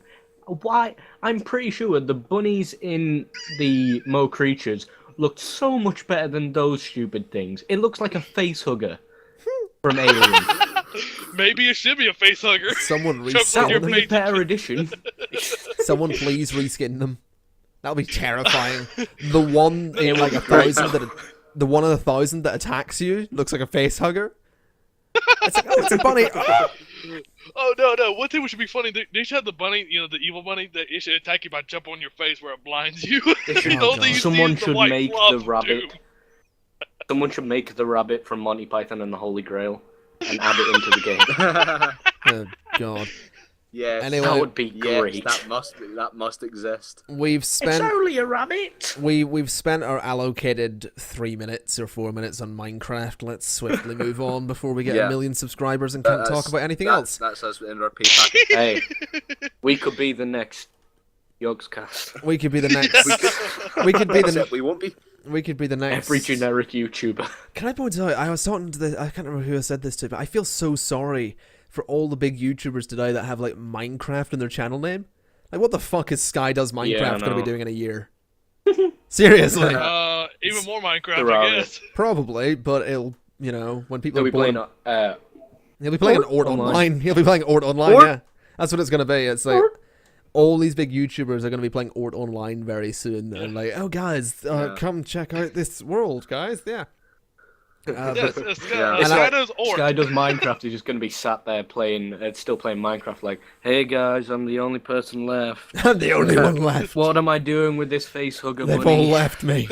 Why? I'm pretty sure the bunnies in the Mo creatures looked so much better than those stupid things. It looks like a face hugger from Alien. Maybe it should be a face hugger. Someone reskin them. That would be a better addition. Someone please reskin them. That'll be terrifying. The one in like 1,000 the one in 1,000 that attacks you looks like a face hugger. It's like, it's a bunny. Oh no! One thing which would be funny, they should have the bunny, the evil bunny, that it should attack you by jumping on your face where it blinds you. Someone should make the rabbit. Someone should make the rabbit from Monty Python and the Holy Grail and add it into the game. Oh God. Yes, anyway, that would be great. That must exist. It's only a rabbit. We've spent our allocated 3 minutes or 4 minutes on Minecraft. Let's swiftly move on before we get 1 million subscribers and can't talk about anything else. That's us in our payback. Hey, we could be the next Yogscast. We could be the next. We could be the. We won't be. We could be the next. Every generic YouTuber. Can I point out? I was talking to I can't remember who I said this to, but I feel so sorry for all the big YouTubers today that have like Minecraft in their channel name. Like, what the fuck is Sky Does Minecraft going to be doing in a year? Seriously. Even more Minecraft, I guess. Probably, but it'll, when people are born... He'll be playing Ort Online. He'll be playing Ort Online, yeah. That's what it's going to be. It's like, all these big YouTubers are going to be playing Ort Online very soon. And like, oh guys, come check out this world, guys. Yeah. Sky Does Ort. Sky Does Minecraft is just going to be sat there still playing Minecraft like, hey guys, I'm the only person left. I'm the only one left. What am I doing with this face hugger They've all left me.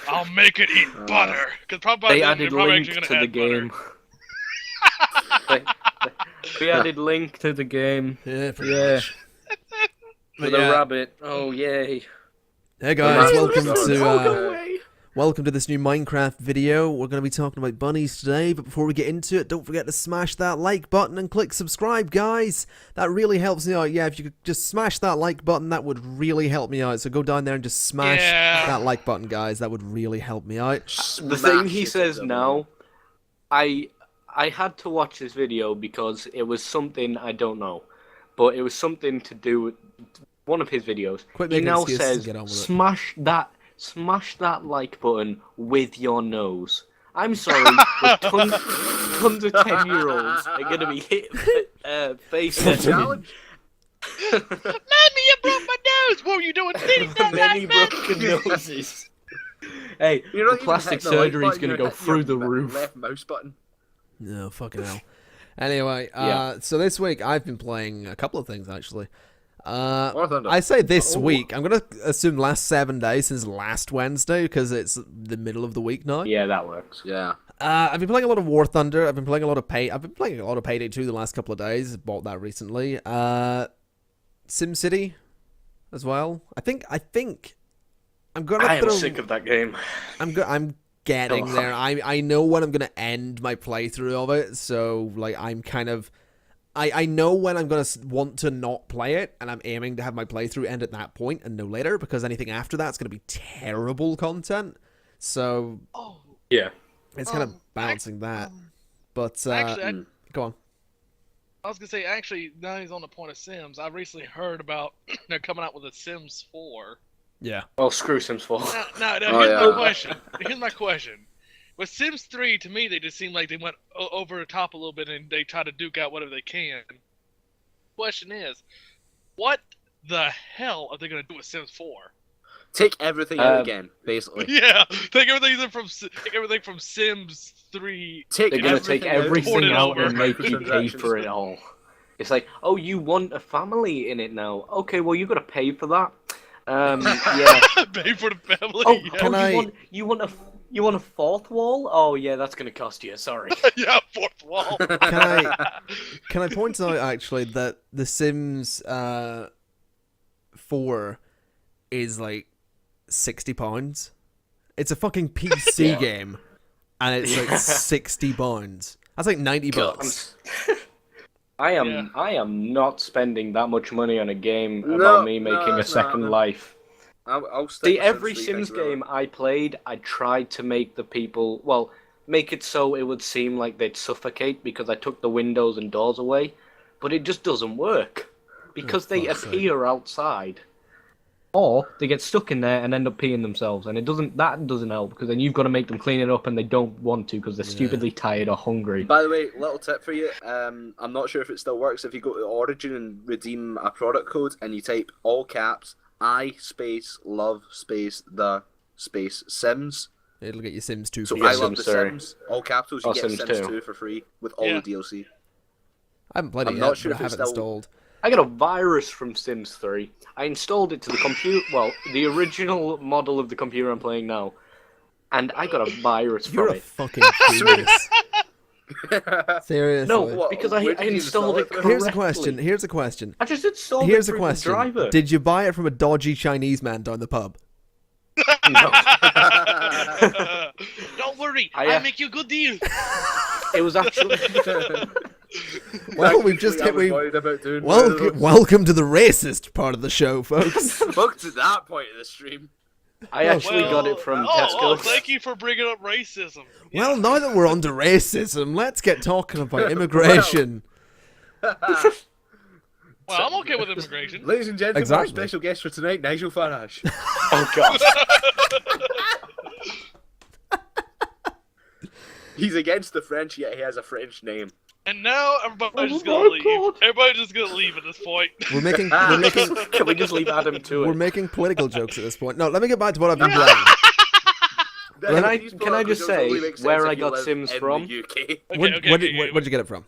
I'll make it eat butter. They added Link to the game. We added Link to the game. Yeah, pretty much. With a rabbit. Oh, yay. Hey guys, welcome to this new Minecraft video. We're going to be talking about bunnies today, but before we get into it, don't forget to smash that like button and click subscribe, guys. That really helps me out. Yeah, if you could just smash that like button, that would really help me out. So go down there and just smash that like button, guys. That would really help me out. The thing he says now, I had to watch this video because it was something I don't know, but it was something to do with one of his videos. He now says, smash that like button with your nose. I'm sorry, but tons of 10-year-olds are going to be hit face challenge. Mommy, you broke my nose! What were you doing? Many broken noses. Hey, the plastic surgery is going to go through the roof. Left mouse button. No, fucking hell. Anyway, so this week I've been playing a couple of things, actually. I say this week. I'm going to assume last 7 days since last Wednesday, because it's the middle of the week now. Yeah, that works. Yeah. I've been playing a lot of War Thunder. I've been playing a lot of Payday 2 the last couple of days. Bought that recently. SimCity as well. I think I'm gonna. I am sick of that game. I'm getting there. I know when I'm gonna end my playthrough of it. So like I'm kind of. I know when I'm going to want to not play it, and I'm aiming to have my playthrough end at that point and no later, because anything after that's going to be terrible content. So, it's kind of balancing that. But, actually, go on. I was going to say, actually, now he's on the point of Sims, I recently heard about they're coming out with a Sims 4. Yeah. Oh, screw Sims 4. No, my question. Here's my question. With Sims 3, to me, they just seem like they went over the top a little bit and they try to duke out whatever they can. Question is, what the hell are they going to do with Sims 4? Take everything out again, basically. Yeah, take everything from Sims 3. They're going to take everything out and make you pay for it all. It's like, oh, you want a family in it now? Okay, well, you got to pay for that. Yeah. Pay for the family. Oh, yeah. You want a fourth wall? Oh yeah, that's gonna cost you. Sorry. Yeah, fourth wall. Can I point out actually that The Sims 4 is like £60. It's a fucking PC game, and it's like £60. That's like $90. I am not spending that much money on a game about me making a second life. I'll See, every Sims game I played, I tried to make the people, make it so it would seem like they'd suffocate because I took the windows and doors away, but it just doesn't work because they appear outside. Or they get stuck in there and end up peeing themselves, and that doesn't help because then you've got to make them clean it up and they don't want to because they're stupidly tired or hungry. By the way, little tip for you, I'm not sure if it still works. If you go to Origin and redeem a product code and you type all caps, I space love space the space Sims. It'll get you Sims 2 for free. So I love the Sims, all capitals, you get Sims 2 for free with all the DLC. I haven't played it yet, not sure but I have it installed. I got a virus from Sims 3. I installed it to the computer, the original model of the computer I'm playing now, and I got a virus from it. You're a fucking genius. Seriously. No, because I installed it correctly. Here's a question. I just installed it through the driver. Did you buy it from a dodgy Chinese man down the pub? No. Don't worry, I'll make you a good deal. It was actually... Well, we've just hit... Welcome to the racist part of the show, folks. Spoke to that point of the stream. I actually got it from Tesco. Oh, thank you for bringing up racism. Well, now that we're under racism, let's get talking about immigration. Well, I'm okay with immigration. Ladies and gentlemen, our special guest for tonight, Nigel Farage. Oh, God. He's against the French, yet he has a French name. And now everybody's just gonna leave. God. Everybody's just gonna leave at this point. We're making. Can we just leave Adam to it? We're making political jokes at this point. No, let me get back to what I've been playing. Can I just say where I got Sims from? Where'd you get it from?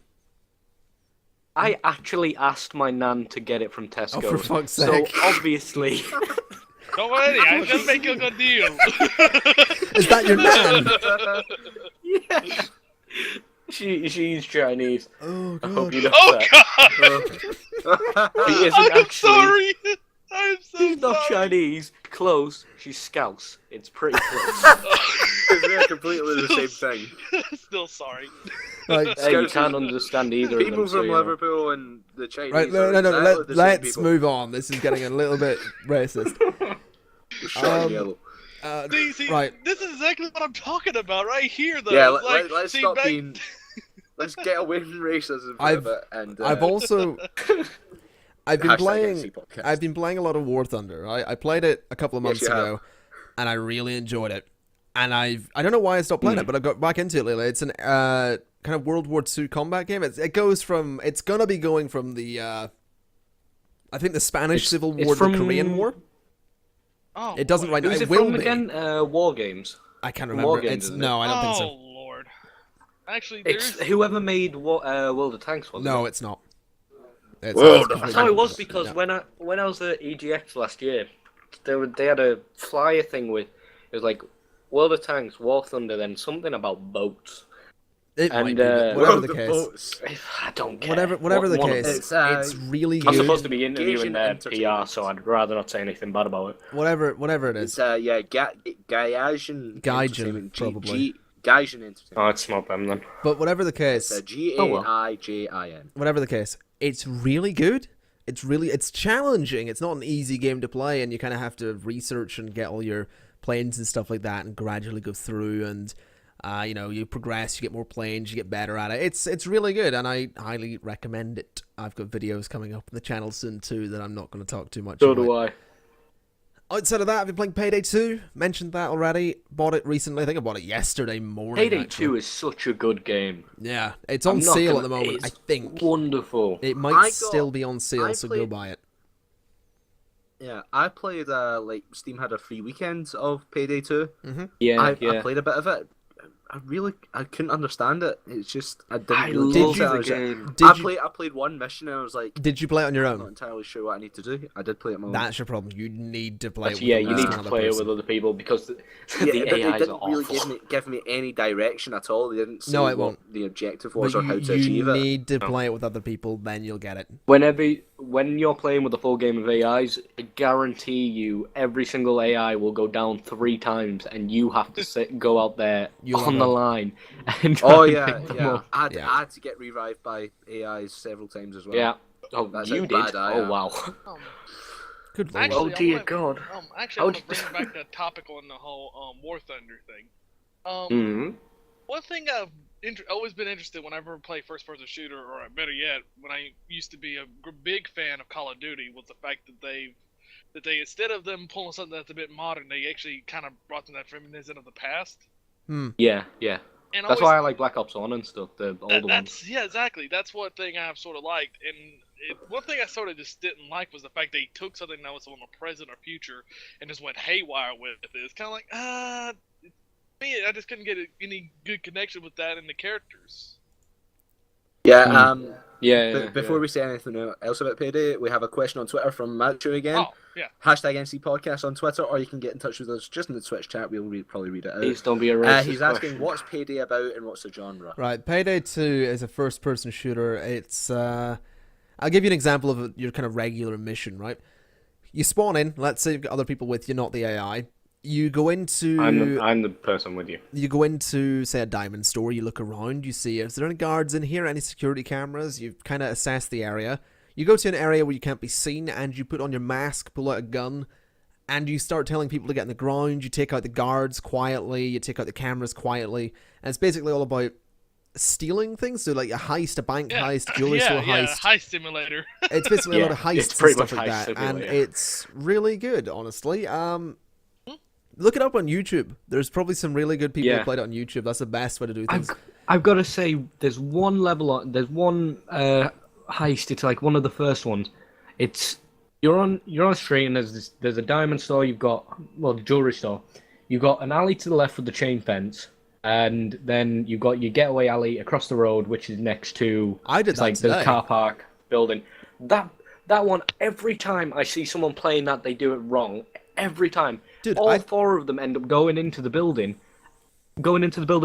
I actually asked my nan to get it from Tesco. Oh, for fuck's sake! So obviously. Don't worry, I'm gonna make you a good deal. Is that your nan? Yeah. She's Chinese. Oh I god. hope you know Oh that. god! He isn't I'm actually. sorry. I'm so She's not sorry. Chinese. Close. She's Scouse. It's pretty close. They're completely the same thing. Still sorry. Right, Hey, you can't understand either of People them. from Liverpool and the Chinese. right, no, are exactly the same let's people. move on. This is getting a little bit racist. Shot in yellow. See, right. this is exactly what I'm talking about right here, though. Yeah, It's like, let's see, stop back- being. Let's get away from racism for a bit. And I've also I've been hashtag playing NC podcast. I've been playing a lot of War Thunder. I played it a couple of months you have. ago, and I really enjoyed it. And I don't know why I stopped playing it, but I got back into it lately. It's an kind of World War II combat game. It's gonna be going from the I think the Spanish Civil War to the Korean War. Oh, It doesn't right now. Who's It it will from be. again? War Games. I can't From remember. War Games, It's isn't it? no, I don't think Oh so. lord. Actually, It's there's. whoever made World of Tanks, wasn't No, it? it's not. It's World not. of I thought it was because No. when I was at EGX last year, they had a flyer thing with it was like World of Tanks, War Thunder, then something about boats. It And, might be, but whatever World the of case. Boats. I don't care. Whatever the One of case, them. It's, it's really I'm good. supposed to be interviewing Asian their PR, entertainment. so I'd rather not say anything bad about it. Whatever it It's is. Gaijin Gaijin, Entertainment. probably. Gaijin Entertainment. Oh, it's not them then. But whatever the case, It's Gaijin. whatever the case, it's really good. It's challenging. It's not an easy game to play, and you kind of have to research and get all your planes and stuff like that, and gradually go through. And you progress, you get more planes, you get better at it. It's really good, and I highly recommend it. I've got videos coming up on the channel soon too that I'm not going to talk too much So about. do I. Outside of that, I've been playing Payday 2. Mentioned that already. Bought it recently. I think I bought it yesterday morning. Payday actually. 2 is such a good game. Yeah, it's on I'm not sale gonna- at the moment. I it's think Wonderful. it I might got- still be on sale, I so go played- buy it. Yeah, I played like Steam had a free weekend of Payday 2. Yeah, I yeah. played a bit of it. I couldn't understand it. It's just I didn't. I really love get it. the I was like- game. I played one mission and I was like, Did you play it on your I'm not own? entirely sure what I need to do. I did play it on my own. That's your problem. You need to play it. Yeah, with you need to another play it person. with other people because the Yeah, but they AIs are didn't really awful. give me any direction at all. They didn't say No, it what won't. the objective But was or how to you achieve it. need to play it with other people, then you'll get it. When you're playing with a full game of AIs, I guarantee you every single AI will go down 3 times, and you have to go out there You'll on have the a- line. And Oh try and yeah, pick them yeah. up. I had to get revived by AIs several times as well. Yeah. Oh, That's you how did? bad I Oh am. wow. Good lord. Actually, Oh, dear I wanna, God. Actually, I want to bring back that topic on the whole War Thunder thing. Hmm. One thing I've always been interested whenever I play first-person shooter, or better yet, when I used to be a big fan of Call of Duty, was the fact that they instead of them pulling something that's a bit modern, they actually kind of brought in that reminiscent of the past. Yeah, yeah. And That's why I like Black Ops 1 and stuff, the older ones. Yeah, exactly. That's one thing I've sort of liked. And one thing I sort of just didn't like was the fact they took something that was on the present or future and just went haywire with it. It's kind of like, me, I just couldn't get any good connection with that in the characters. Yeah. Yeah. Before we say anything else about Payday, we have a question on Twitter from Matthew again. Oh, yeah. Hashtag NC Podcast on Twitter, or you can get in touch with us just in the Twitch chat. We'll probably read it out. Please don't be a racist He's asking, question. what's Payday about and what's the genre? Right, Payday 2 is a first-person shooter. It's I'll give you an example of your kind of regular mission, right? You spawn in. Let's say you've got other people with you, not the AI. You go into... I'm the person with you. You go into, say, a diamond store. You look around. You see, is there any guards in here? Any security cameras? You kind of assess the area. You go to an area where you can't be seen, and you put on your mask, pull out a gun, and you start telling people to get on the ground. You take out the guards quietly. You take out the cameras quietly. And it's basically all about stealing things. So, like a heist, a bank heist, jewelry store heist. Heist simulator. It's basically a lot of It's heists and pretty stuff much like heist that. And simulator. it's really good, honestly. Look it up on YouTube. There's probably some really good people who played it on YouTube. That's the best way to do things. I've got to say, there's one heist. It's like one of the first ones. It's you're on a street and there's a diamond store. You've got the jewelry store. You've got an alley to the left with the chain fence, and then you've got your getaway alley across the road, which is next to the car park building. That one, every time I see someone playing that, they do it wrong. Every time. Dude, all 4 of them end up going into the building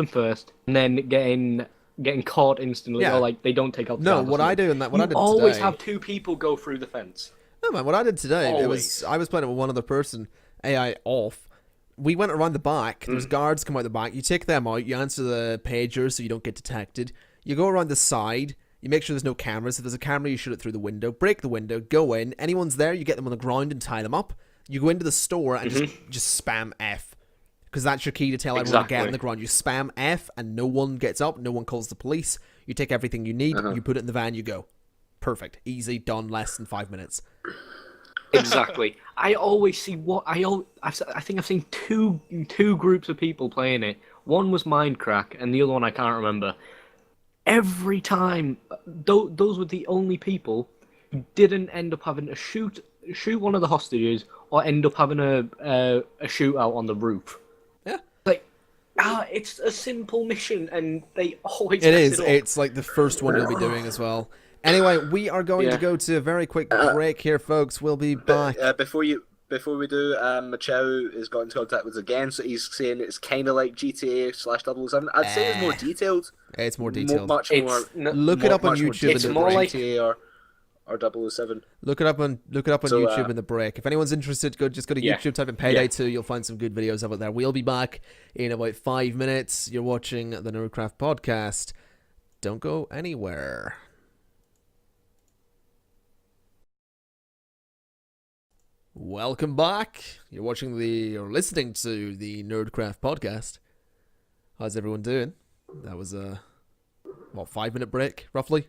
first, and then getting getting caught instantly, or like they don't take out the No, what I do and what I did always today, have two people go through the fence. No, man, what I did today, Always. I was playing it with one other person, AI off. We went around the back. There's guards come out the back. You take them out. You answer the pager so you don't get detected. You go around the side. You make sure there's no cameras. If there's a camera, you shoot it through the window. Break the window. Go in. Anyone's there, you get them on the ground and tie them up. You go into the store and just spam F. Because that's your key to tell everyone to get on the ground. You spam F and no one gets up. No one calls the police. You take everything you need. You put it in the van. You go. Perfect. Easy. Done. Less than 5 minutes. Exactly. I always see I think I've seen two groups of people playing it. One was Mindcrack, and the other one I can't remember. Every time, those were the only people who didn't end up having to shoot one of the hostages or end up having a shootout on the roof. Yeah. Like, it's a simple mission, and they always It mess is. it up. It's like the first one you'll be doing as well. Anyway, we are going to go to a very quick break here, folks. We'll be back. Before we do, Machow has got in contact with us again, so he's saying it's kind of like GTA/007. I'd say it's more detailed. It's more detailed. Look it up on YouTube. It's more like GTA or 007. Look it up on YouTube in the break. If anyone's interested, just go to YouTube, type in Payday 2. You'll find some good videos of it there. We'll be back in about 5 minutes. You're watching the NerdCraft Podcast. Don't go anywhere. Welcome back. You're listening to the NerdCraft Podcast. How's everyone doing? That was a 5-minute break, roughly.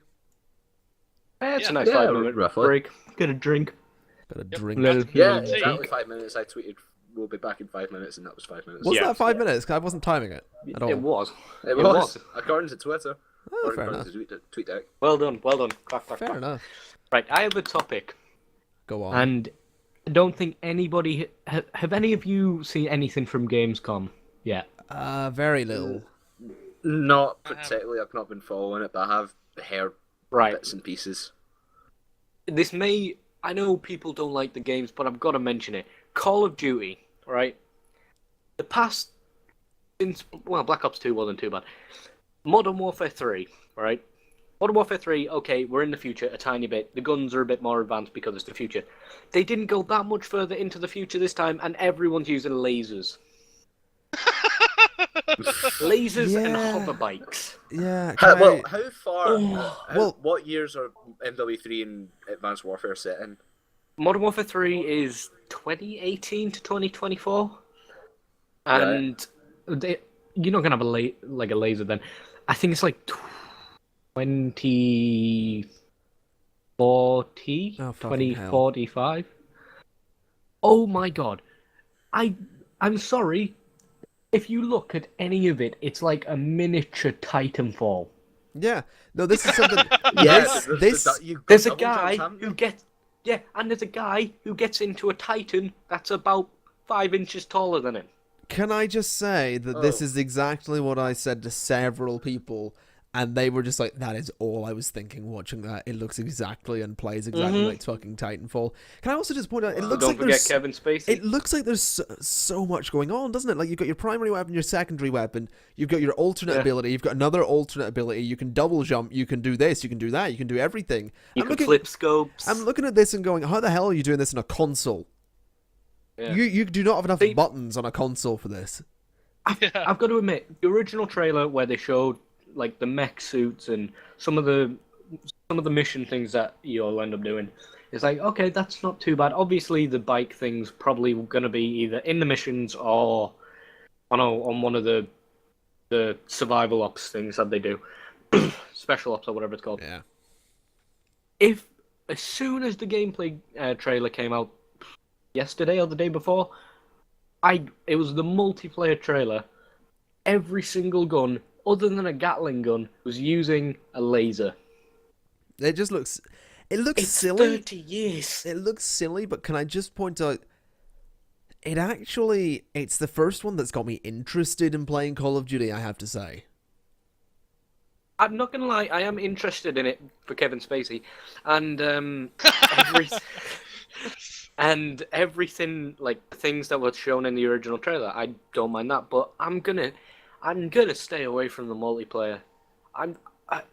It's a nice 5-minute break. Get a drink. Got a drink. Exactly 5 minutes. I tweeted we'll be back in 5 minutes, and that was 5 minutes. Was that 5 minutes? 'Cause I wasn't timing it at all. It was. It was. According to Twitter. Oh, fair enough. To TweetDeck. Well done. Clap. Fair enough. Right, I have a topic. Go on. And I don't think anybody... Have any of you seen anything from Gamescom yet? Very little. Not particularly. I've not been following it, but I have heard bits and pieces. This may... I know people don't like the games, but I've got to mention it. Call of Duty, right? The past... Black Ops 2 wasn't too bad. Modern Warfare 3, right? Modern Warfare 3, okay, we're in the future a tiny bit. The guns are a bit more advanced because it's the future. They didn't go that much further into the future this time, and everyone's using lasers. Lasers and hover bikes. Yeah. How far? What years are MW3 and Advanced Warfare set in? Modern Warfare 3 is 2018 to 2024, and you're not gonna have a laser then. I think it's like 2040, 2045. Oh my god. I'm sorry. If you look at any of it, it's like a miniature Titanfall. Yeah. No, this is something... There's a guy who gets... Yeah, and there's a guy who gets into a Titan that's about 5 inches taller than him. Can I just say that this is exactly what I said to several people, and they were just like, that is all I was thinking watching that. It looks exactly and plays exactly like fucking Titanfall. Can I also just point out, it looks like there's... Kevin Spacey. It looks like there's so much going on, doesn't it? Like, you've got your primary weapon, your secondary weapon, you've got your alternate ability, you've got another alternate ability, you can double jump, you can do this, you can do that, you can do everything. You can flip scopes. I'm looking at this and going, how the hell are you doing this in a console? Yeah. You do not have enough buttons on a console for this. I've got to admit, the original trailer where they showed like the mech suits and some of the mission things that you'll end up doing, it's like, okay, that's not too bad. Obviously, the bike thing's probably going to be either in the missions or on one of the survival ops things that they do, special ops or whatever it's called. Yeah. If as soon as the gameplay trailer came out yesterday or the day before, it was the multiplayer trailer. Every single gun, other than a Gatling gun, was using a laser. It just looks... It's silly. 30 years. It looks silly, but can I just point out... It's the first one that's got me interested in playing Call of Duty, I have to say. I'm not going to lie, I am interested in it for Kevin Spacey. And and everything, like things that were shown in the original trailer, I don't mind that. But I'm gonna stay away from the multiplayer.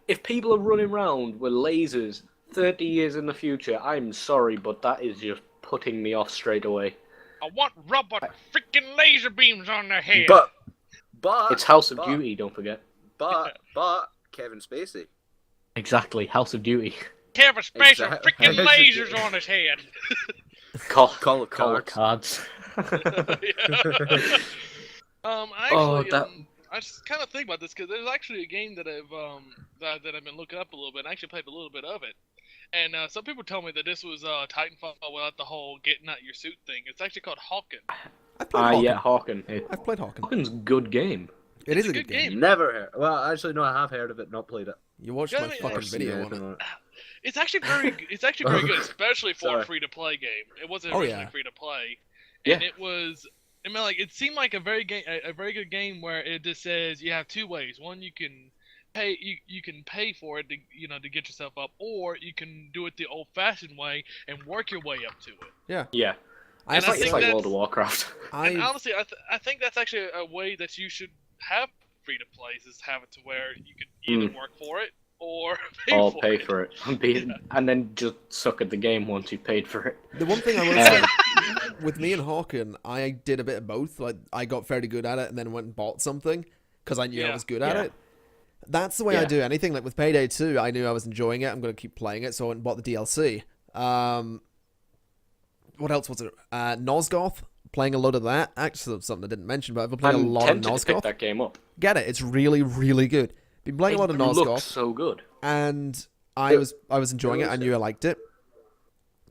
if people are running around with lasers 30 years in the future, I'm sorry, but that is just putting me off straight away. I want rubber freaking laser beams on their head. But it's House of Duty, don't forget. But Kevin Spacey. Exactly, House of Duty. Kevin Spacey, freaking lasers on his head. Call cards. I just kind of think about this because there's actually a game that I've been looking up a little bit. And I actually played a little bit of it, and some people tell me that this was Titanfall without the whole getting out your suit thing. It's actually called Hawken. I've played Hawken. Yeah, Hawken. I've played Hawken. Hawken's a good game. It is a good game. Never heard. Well, actually, no, I have heard of it, not played it. You watched my fucking video on it. It's actually very good, especially for a free-to-play game. It wasn't originally free-to-play, and it was. I mean, like, it seemed like a very good game where it just says you have two ways. One, you can pay for it to get yourself up, or you can do it the old-fashioned way and work your way up to it. Yeah. It's like World of Warcraft. And honestly, I think that's actually a way that you should have free-to-play, is have it to where you could either work for it or pay for it. And then just suck at the game once you paid for it. The one thing I will say, with me and Hawken, I did a bit of both. Like, I got fairly good at it and then went and bought something because I knew I was good at it. That's the way I do anything. Like with Payday 2, I knew I was enjoying it. I'm going to keep playing it, so I went and bought the DLC. What else was it? Nosgoth. Playing a lot of that. Actually, something I didn't mention, but I've been playing a lot of Nosgoth. To pick that game up. Get it? It's really, really good. Been playing a lot of Nosgoth. It looks so good. And I was enjoying it. I knew I liked it.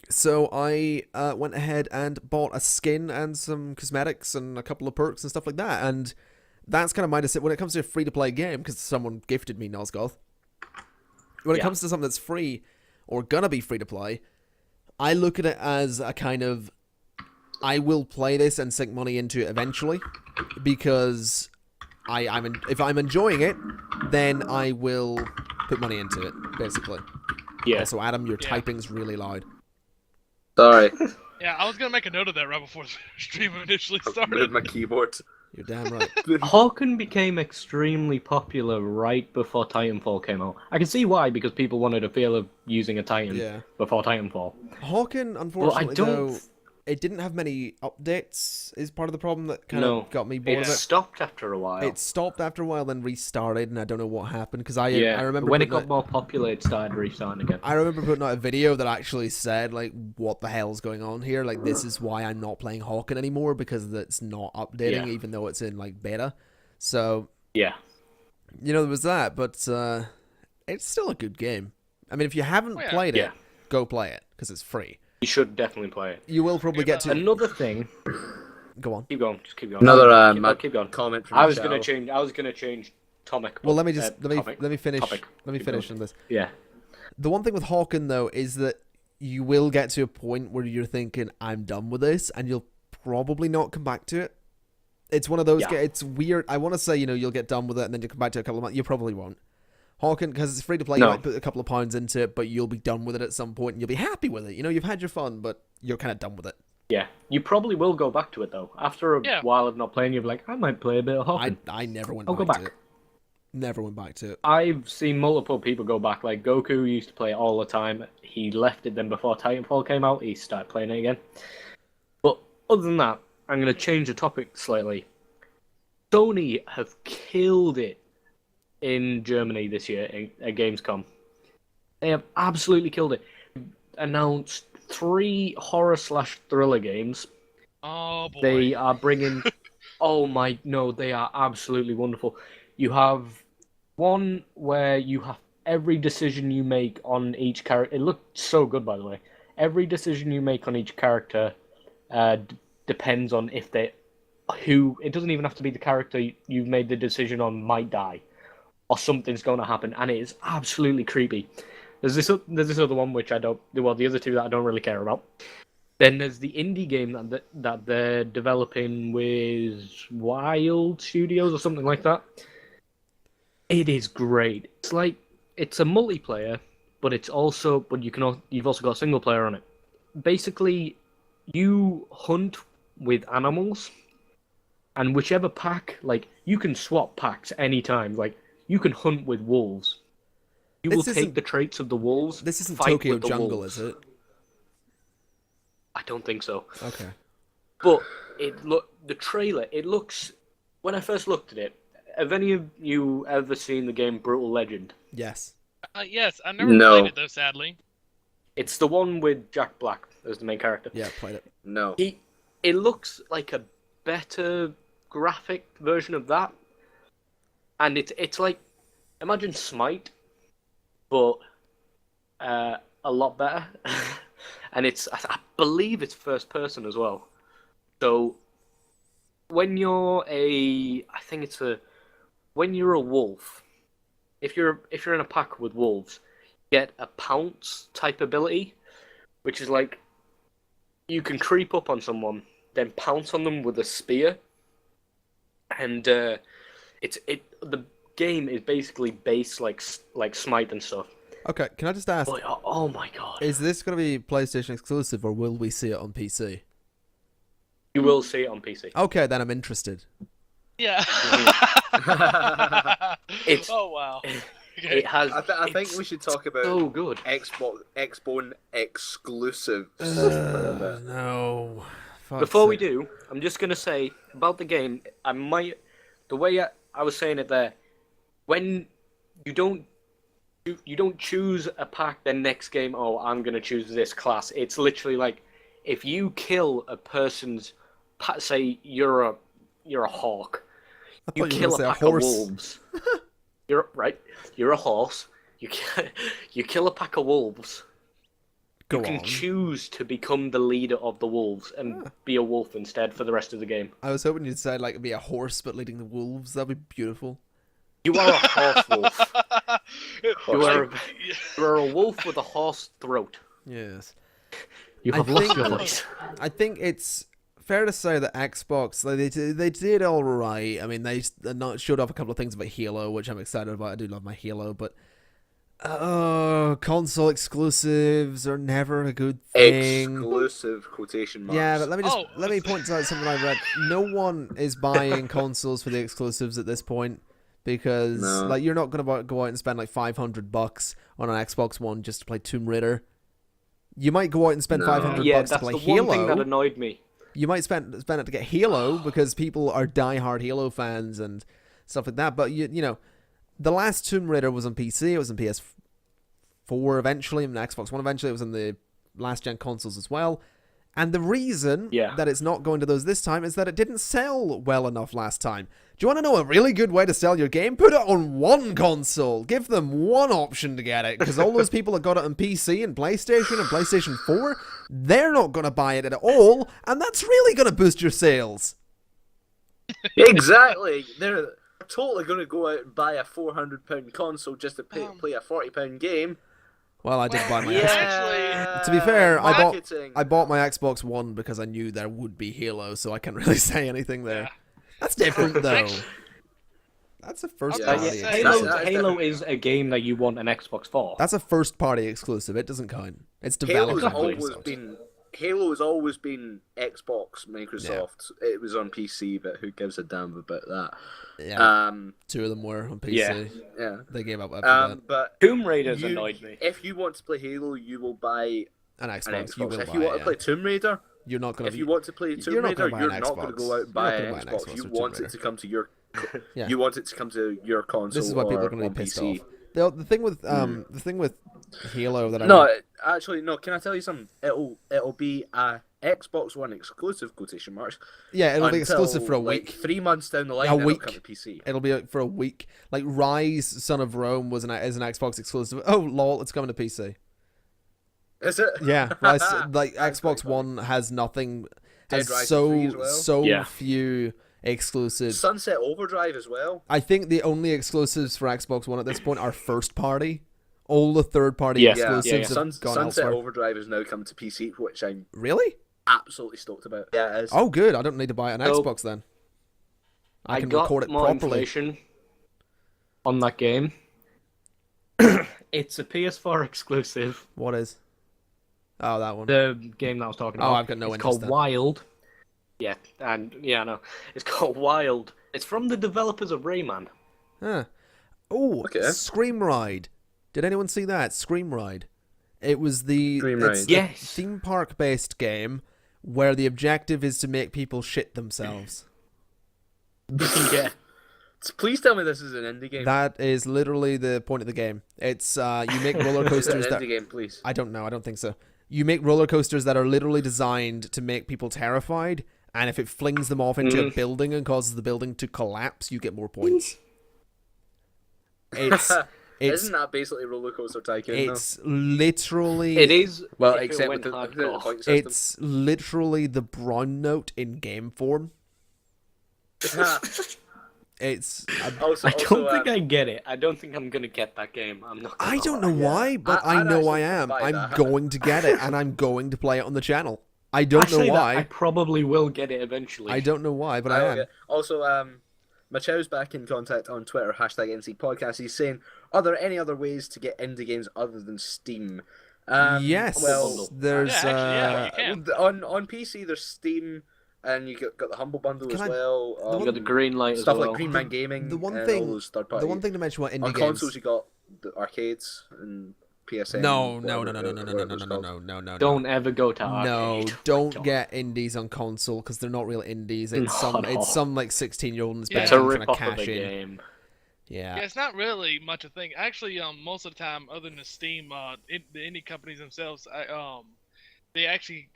So I went ahead and bought a skin and some cosmetics and a couple of perks and stuff like that. And that's kind of my decision when it comes to a free-to-play game, because someone gifted me Nosgoth. When it comes to something that's free or gonna be free-to-play, I look at it as a kind of, I will play this and sink money into it eventually, because if I'm enjoying it, then I will put money into it, basically. Yeah. Also, Adam, your typing's really loud. Sorry. Yeah, I was gonna make a note of that right before the stream initially started. With my keyboard. You're damn right. Hawken became extremely popular right before Titanfall came out. I can see why, because people wanted a feel of using a Titan before Titanfall. Hawken, unfortunately, though, it didn't have many updates, is part of the problem that kind of got me bored of it. It stopped after a while. It stopped after a while, then restarted, and I don't know what happened, because I remember when it got more popular, it started restarting again. I remember putting out a video that actually said, like, what the hell's going on here? Like, this is why I'm not playing Hawken anymore, because it's not updating, even though it's in, like, beta. So, there was that, but it's still a good game. I mean, if you haven't played it, go play it, because it's free. You should definitely play it. You will probably get to another thing. Go on. Keep going. Just keep going. Another keep going. Comment from I was gonna change topic. Well, let me finish. Let me finish on this. Yeah. The one thing with Hawken though is that you will get to a point where you're thinking, I'm done with this, and you'll probably not come back to it. It's one of those. It's weird. I want to say you'll get done with it, and then you come back to it a couple of months. You probably won't. Hawken, because it's free to play, you might put a couple of pounds into it, but you'll be done with it at some point, and you'll be happy with it. You've had your fun, but you're kind of done with it. Yeah, you probably will go back to it, though. After a while of not playing, you'll be like, I might play a bit of Hawken. I never went I'll back go back to it. Never went back to it. I've seen multiple people go back. Like, Goku used to play it all the time. He left it then before Titanfall came out. He started playing it again. But other than that, I'm going to change the topic slightly. Sony have killed it in Germany this year at Gamescom. They have absolutely killed it. Announced 3 horror/thriller games. Oh boy. They are bringing they are absolutely wonderful. You have one where you have every decision you make on each character. It looked so good, by the way. Every decision you make on each character depends on if it doesn't even have to be the character you've made the decision on might die, or something's going to happen, and it is absolutely creepy. There's this other one which the other two that I don't really care about. Then there's the indie game that they're developing with Wild Studios or something like that. It is great. It's a multiplayer, but you've also got a single player on it. Basically, you hunt with animals, and whichever pack, you can swap packs anytime. you can hunt with wolves. You will take the traits of the wolves. This isn't fight Tokyo with the Jungle, wolves. is it? I don't think so. Okay. But the trailer, it looks. When I first looked at it, have any of you ever seen the game Brutal Legend? Yes. Yes, I never played it though, sadly. It's the one with Jack Black as the main character. Yeah, played it. No. It looks like a better graphic version of that, and it's like, imagine Smite, but a lot better. And I believe it's first person as well. So when you're when you're a wolf, if you're in a pack with wolves, you get a pounce type ability, which is like you can creep up on someone, then pounce on them with a spear, and the game is basically based like Smite and stuff. Okay, can I just ask? Oh my god! Is this going to be PlayStation exclusive, or will we see it on PC? You will see it on PC. Okay, then I'm interested. Yeah. Oh wow. Okay. It has. I think we should talk about so good Xbox exclusives. No. Before we do, I'm just gonna say about the game. The way I was saying it there, when you don't choose a pack, then next game, I'm gonna choose this class. It's literally like if you kill a person's, say you're a hawk, you kill a pack of wolves. You're a horse. You kill a pack of wolves. You can choose to become the leader of the wolves and be a wolf instead for the rest of the game. I was hoping you'd say like be a horse but leading the wolves. That'd be beautiful. You are a horse wolf. You are a wolf with a horse throat. Yes. You have lost your voice. I think it's fair to say that Xbox, they did all right. I mean, they showed off a couple of things about Halo, which I'm excited about. I do love my Halo, but console exclusives are never a good thing. Exclusive quotation marks. Yeah, but let me point out something I read. No one is buying consoles for the exclusives at this point because like you're not gonna go out and spend like $500 on an Xbox One just to play Tomb Raider. You might go out and spend $500 to play Halo. Yeah, that's the one thing that annoyed me. You might spend it to get Halo because people are diehard Halo fans and stuff like that. But you know, the last Tomb Raider was on PC. It was on PS4 eventually, and Xbox One eventually. It was on the last gen consoles as well. And the reason that it's not going to those this time is that it didn't sell well enough last time. Do you want to know a really good way to sell your game? Put it on one console. Give them one option to get it. Because all those people that got it on PC and PlayStation 4, they're not going to buy it at all. And that's really going to boost your sales. Exactly. They're totally going to go out and buy a £400 console just to play a £40 game. Well, I did buy my Xbox. To be fair, I bought my Xbox One because I knew there would be Halo, so I can't really say anything there. Yeah. That's different, though. That's a first-party exclusive. Halo is a game that you want an Xbox for. That's a first-party exclusive. It doesn't count. It's developed. Halo has always been Xbox, Microsoft. Yeah. It was on PC, but who gives a damn about that? Yeah. Two of them were on PC. Yeah. They gave up after that. But Tomb Raiders annoyed me. If you want to play Halo, you will buy an Xbox. If you want to play Tomb Raider, you're not going to. If you want to play Tomb Raider, you're not going to go out and buy an Xbox. You want it to come to your. You want it to come to your console. This is why people are going to be pissed off. The thing with Halo that Can I tell you something? It'll be a Xbox One exclusive quotation marks. Yeah, it'll be exclusive for a week. 3 months down the line, it'll come to PC. It'll be for a week. Like Rise, Son of Rome is an Xbox exclusive. Oh lol, it's coming to PC. Is it? Yeah, Rise, like Xbox One has nothing. Has so few exclusives. Sunset Overdrive as well. I think the only exclusives for Xbox One at this point are first party. All the third party exclusives have gone Sunset elsewhere. Overdrive has now come to PC, which I'm really absolutely stoked about. Yeah, it is. Oh, good. I don't need to buy an Xbox then. I can record it more properly. Information on that game. It's a PS4 exclusive. What is? Oh, that one. The game that I was talking about. Oh, I've got no interest. It's called Wild. Yeah, I know. It's called Wild. It's from the developers of Rayman. Huh. Oh, okay. Scream Ride. Did anyone see that? Scream Ride. It was the theme park based game where the objective is to make people shit themselves. Yeah. Please tell me this is an indie game. That is literally the point of the game. It's you make roller coasters. Is it an indie game, please? I don't know. I don't think so. You make roller coasters that are literally designed to make people terrified, and if it flings them off into a building and causes the building to collapse, you get more points. Isn't that basically Roller Coaster Tycoon? It's literally. It is. Well, except with the point system. It's literally the brown note in game form. It's. I don't think I get it. I don't think I'm gonna get that game. I'm not. I don't know why, but I know I am. I'm going to get it, and I'm going to play it on the channel. I don't know why. I probably will get it eventually. I don't know why, but I am. Also, Machow's back in contact on Twitter, #NC Podcast. He's saying, are there any other ways to get indie games other than Steam? Yes. Well, there's on PC there's Steam, and you got the Humble Bundle as well. You got the Greenlight stuff as well. like Green Man Gaming. The one and thing, all those third party. The one thing to mention about indie games. On consoles, you got the arcades and PSN. No. Don't ever go to arcade. No, don't get indies on console because they're not real indies. It's some like 16-year-old in his bedroom trying to cash in. Game. Yeah, it's not really much a thing. Actually, most of the time, other than Steam, the indie companies themselves, they actually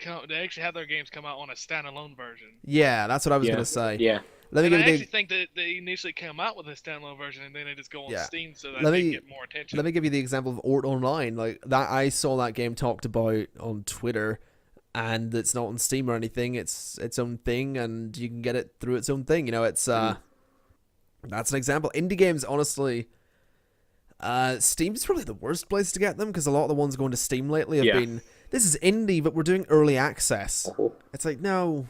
have their games come out on a standalone version. Yeah, that's what I was gonna say. Yeah. I actually think that they initially came out with a standalone version and then they just go on Steam so that they get more attention. Let me give you the example of Ort Online. Like that, I saw that game talked about on Twitter, and it's not on Steam or anything. It's its own thing, and you can get it through its own thing. You know, it's that's an example. Indie games, honestly, Steam's probably the worst place to get them because a lot of the ones going to Steam lately have been, this is indie, but we're doing early access. It's like, no.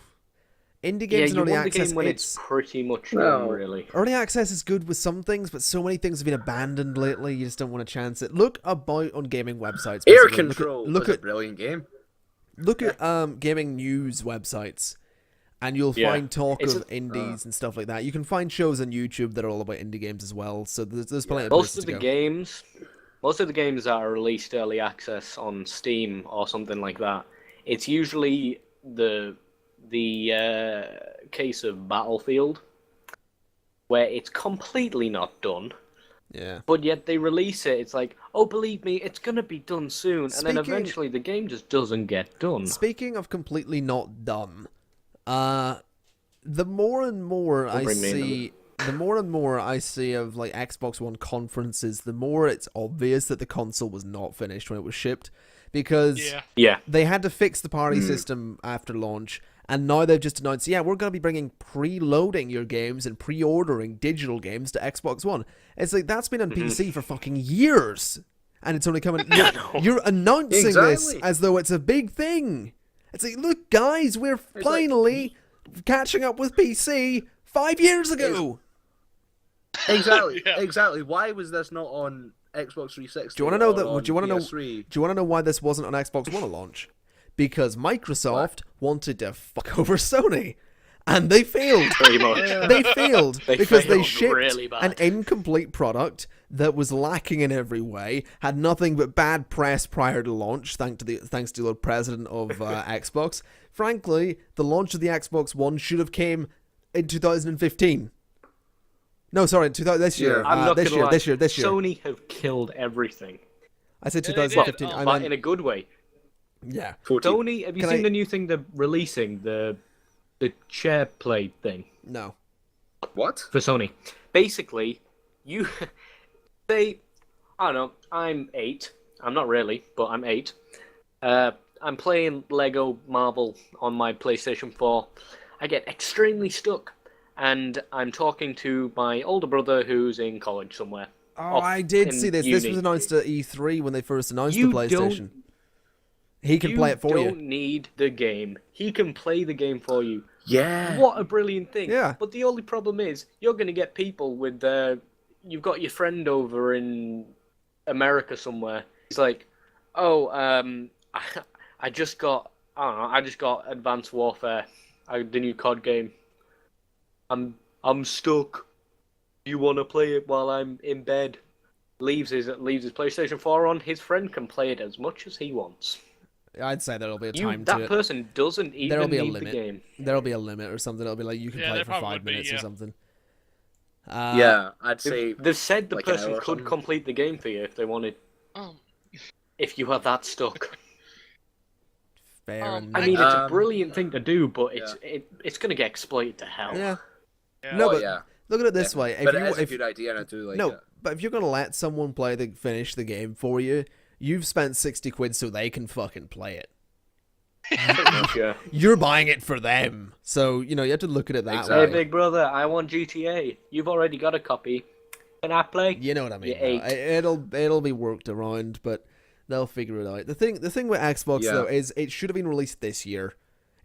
Indie games and early access, it's pretty much done, really. Early access is good with some things, but so many things have been abandoned lately. You just don't want to chance it. Look about on gaming websites. Basically. Air Control was a brilliant game. Look at gaming news websites, and you'll find talk of indies and stuff like that. You can find shows on YouTube that are all about indie games as well. So there's plenty of places to go. Most of the games that are released early access on Steam or something like that, it's usually the case of Battlefield, where it's completely not done. Yeah. But yet they release it. It's like, oh, believe me, it's gonna be done soon, and then eventually the game just doesn't get done. Speaking of completely not done, the more and more I see of like Xbox One conferences, the more it's obvious that the console was not finished when it was shipped, because they had to fix the party system after launch. And now they've just announced, we're going to be bringing preloading your games and pre-ordering digital games to Xbox One. It's like, that's been on PC for fucking years. And it's only coming... You're announcing this as though it's a big thing. It's like, look, guys, we're finally catching up with PC 5 years ago. Exactly. Why was this not on Xbox 360? Do you want to know that? Do you want to know why this wasn't on Xbox One at launch? Because Microsoft wanted to fuck over Sony, and they failed. They failed because they shipped really an incomplete product that was lacking in every way, had nothing but bad press prior to launch, thanks to the president of Xbox. Frankly, the launch of the Xbox One should have came in 2015. No, sorry, this year. This year. Sony have killed everything. I said 2015. I meant in a good way. Yeah. Sony, have you seen the new thing they're releasing? The share play thing? No. What? For Sony. Basically, I don't know, I'm 8. I'm not really, but I'm 8. I'm playing Lego Marvel on my PlayStation 4. I get extremely stuck, and I'm talking to my older brother who's in college somewhere. Oh, I did see this. This was announced at E3 when they first announced the PlayStation. He can play it for you. You don't need the game. He can play the game for you. Yeah. What a brilliant thing. Yeah. But the only problem is, you're going to get people with... you've got your friend over in America somewhere. He's like, I just got Advanced Warfare, the new COD game. I'm stuck. you want to play it while I'm in bed, leaves his PlayStation 4 on, his friend can play it as much as he wants. I'd say there'll be a time to that it. person doesn't even there'll be a need limit. the game. There'll be a limit or something. It'll be like you can play it for 5 minutes or something. I'd say they've said the like person could complete the game for you if they wanted. If you have that stuck. Fair enough. I mean, it's a brilliant thing to do, but it's going to get exploited to hell. Yeah. No, but look at it this way. But it's a good idea, and I do like it. But if you're going to let someone finish the game for you, you've spent 60 quid so they can fucking play it. You're buying it for them. So, you have to look at it that way. Hey, big brother, I want GTA. You've already got a copy. Can I play? You know what I mean. It'll be worked around, but they'll figure it out. The thing with Xbox, though, is it should have been released this year.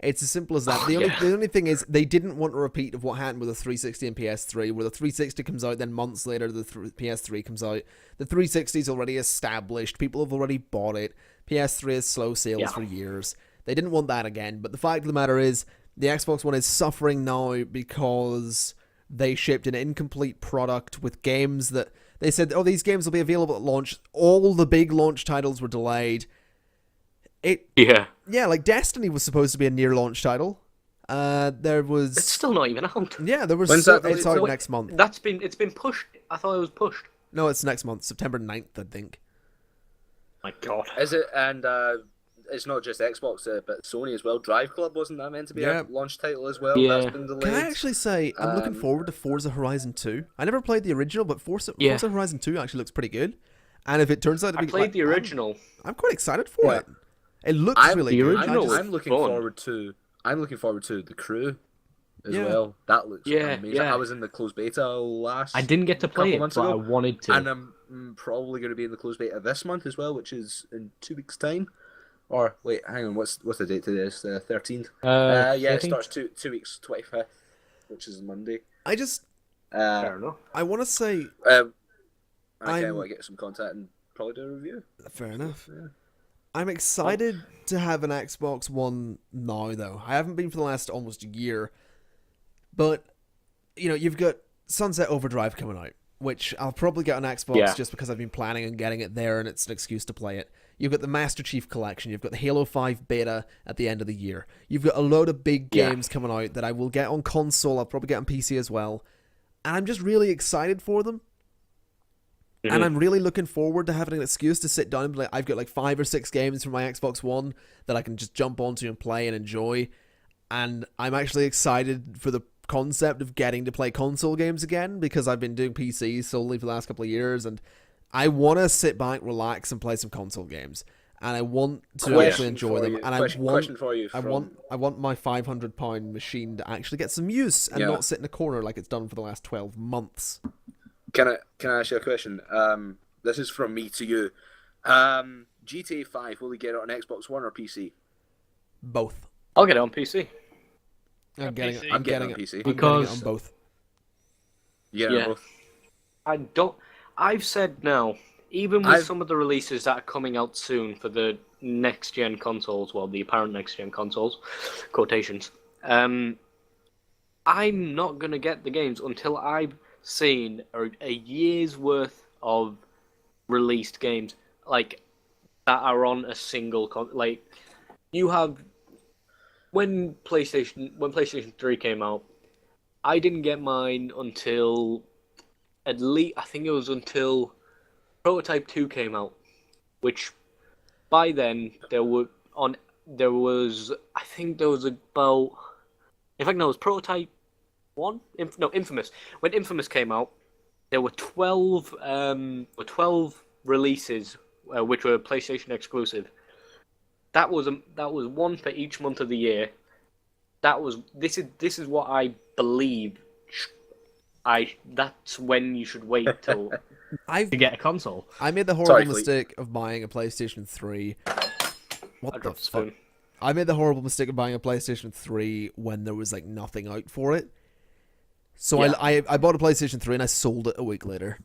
It's as simple as that. The only thing is they didn't want a repeat of what happened with the 360 and PS3, where the 360 comes out, then months later the PS3 comes out. The 360 is already established. People have already bought it. PS3 has slow sales for years. They didn't want that again. But the fact of the matter is, the Xbox One is suffering now because they shipped an incomplete product with games that they said, these games will be available at launch. All the big launch titles were delayed. Like Destiny was supposed to be a near launch title. It's still not even out. Yeah, there was. It's out next month. It's been pushed. I thought it was pushed. No, it's next month, September 9th, I think. My God. Is it? And it's not just Xbox, but Sony as well. Drive Club, wasn't that meant to be a launch title as well? Yeah. That's been delayed. Can I actually say I'm looking forward to Forza Horizon 2? I never played the original, but Forza Horizon 2 actually looks pretty good. And if it turns out to be, I played the original. I'm quite excited for it. It looks really good. I'm looking forward to The Crew as well. That looks amazing. Yeah. I was in the closed beta last. I didn't get to play it, but I wanted to. And I'm probably going to be in the closed beta this month as well, which is in 2 weeks' time. Or wait, hang on. What's the date today? It's the 13th. It starts 2 weeks, 25th, which is Monday. I just fair enough. I want to say I want to get some content and probably do a review. Fair enough. Yeah. I'm excited to have an Xbox One now, though. I haven't been for the last almost year. But, you've got Sunset Overdrive coming out, which I'll probably get on Xbox just because I've been planning on getting it there and it's an excuse to play it. You've got the Master Chief Collection. You've got the Halo 5 beta at the end of the year. You've got a load of big games coming out that I will get on console. I'll probably get on PC as well. And I'm just really excited for them. And I'm really looking forward to having an excuse to sit down and be like, I've got like 5 or 6 games from my Xbox One that I can just jump onto and play and enjoy. And I'm actually excited for the concept of getting to play console games again because I've been doing PC solely for the last couple of years and I want to sit back, relax and play some console games. And I want to actually enjoy them. And I want my £500 machine to actually get some use and not sit in a corner like it's done for the last 12 months. Can I ask you a question? This is from me to you. GTA 5, will we get it on Xbox One or PC? Both. I'll get it on PC. I'm getting it on PC. Because on both. Yeah. Both. I've said now, even with some of the releases that are coming out soon for the next-gen consoles, well, the apparent next-gen consoles, quotations, I'm not going to get the games until I've seen a year's worth of released games like that are on a single like you have when PlayStation 3 came out. I didn't get mine until at least I think it was until Prototype 2 came out, which by then there was about, in fact no, it was Prototype 1? Infamous. When Infamous came out, there were 12 releases which were PlayStation exclusive. That was one for each month of the year. This is what I believe. That's when you should wait till to get a console. I made the horrible mistake of buying a PlayStation 3. What the fuck? I made the horrible mistake of buying a PlayStation 3 when there was like nothing out for it. So I bought a PlayStation 3 and I sold it a week later.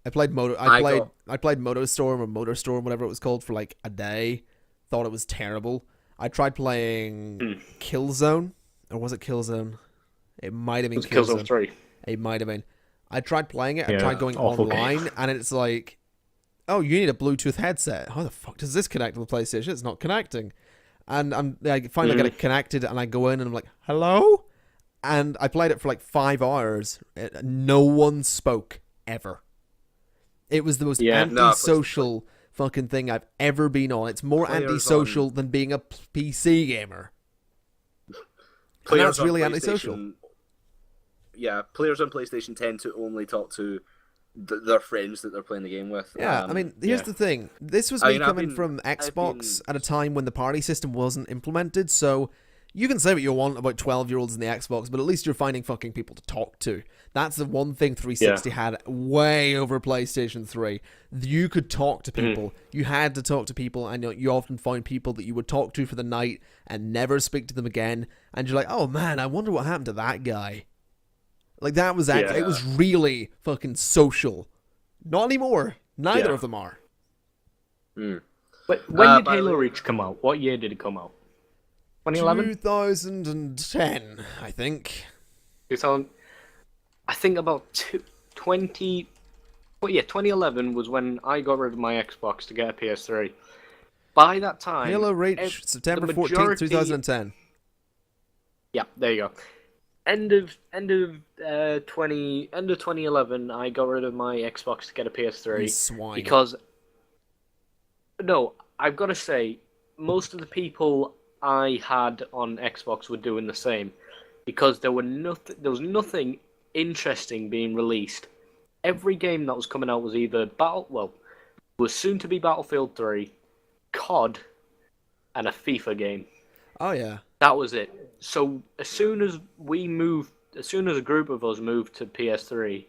I played MotoStorm or MotorStorm, whatever it was called, for like a day. Thought it was terrible. I tried playing Killzone, or was it Killzone? It might have been Killzone 3. It might have been. I tried playing it. I tried going online, and it's like, oh, you need a Bluetooth headset. How the fuck does this connect to the PlayStation? It's not connecting. And I finally get it connected, and I go in, and I'm like, hello? And I played it for like 5 hours. No one spoke, ever. It was the most antisocial fucking thing I've ever been on. It's more antisocial than being a PC gamer. And that's really antisocial. Yeah, players on PlayStation tend to only talk to their friends that they're playing the game with. Yeah, I mean, here's the thing. This was me coming from Xbox at a time when the party system wasn't implemented, so you can say what you want about 12-year-olds in the Xbox, but at least you're finding fucking people to talk to. That's the one thing 360 had way over PlayStation 3. You could talk to people. You had to talk to people, and you often find people that you would talk to for the night and never speak to them again, and you're like, oh man, I wonder what happened to that guy. Like, that was actually, it was really fucking social. Not anymore. Neither of them are. But when did Halo Reach come out? What year did it come out? 2011? 2010, I think. I think about 2011 was when I got rid of my Xbox to get a PS3. By that time... Halo Reach, September 14th, 2010. Yeah, there you go. End of 2011, I got rid of my Xbox to get a PS3 Swine. because I've got to say, most of the people I had on Xbox were doing the same because there was nothing interesting being released. Every game that was coming out was either was soon to be Battlefield 3, COD, and a FIFA game. Oh yeah. That was it. So as soon as a group of us moved to PS3,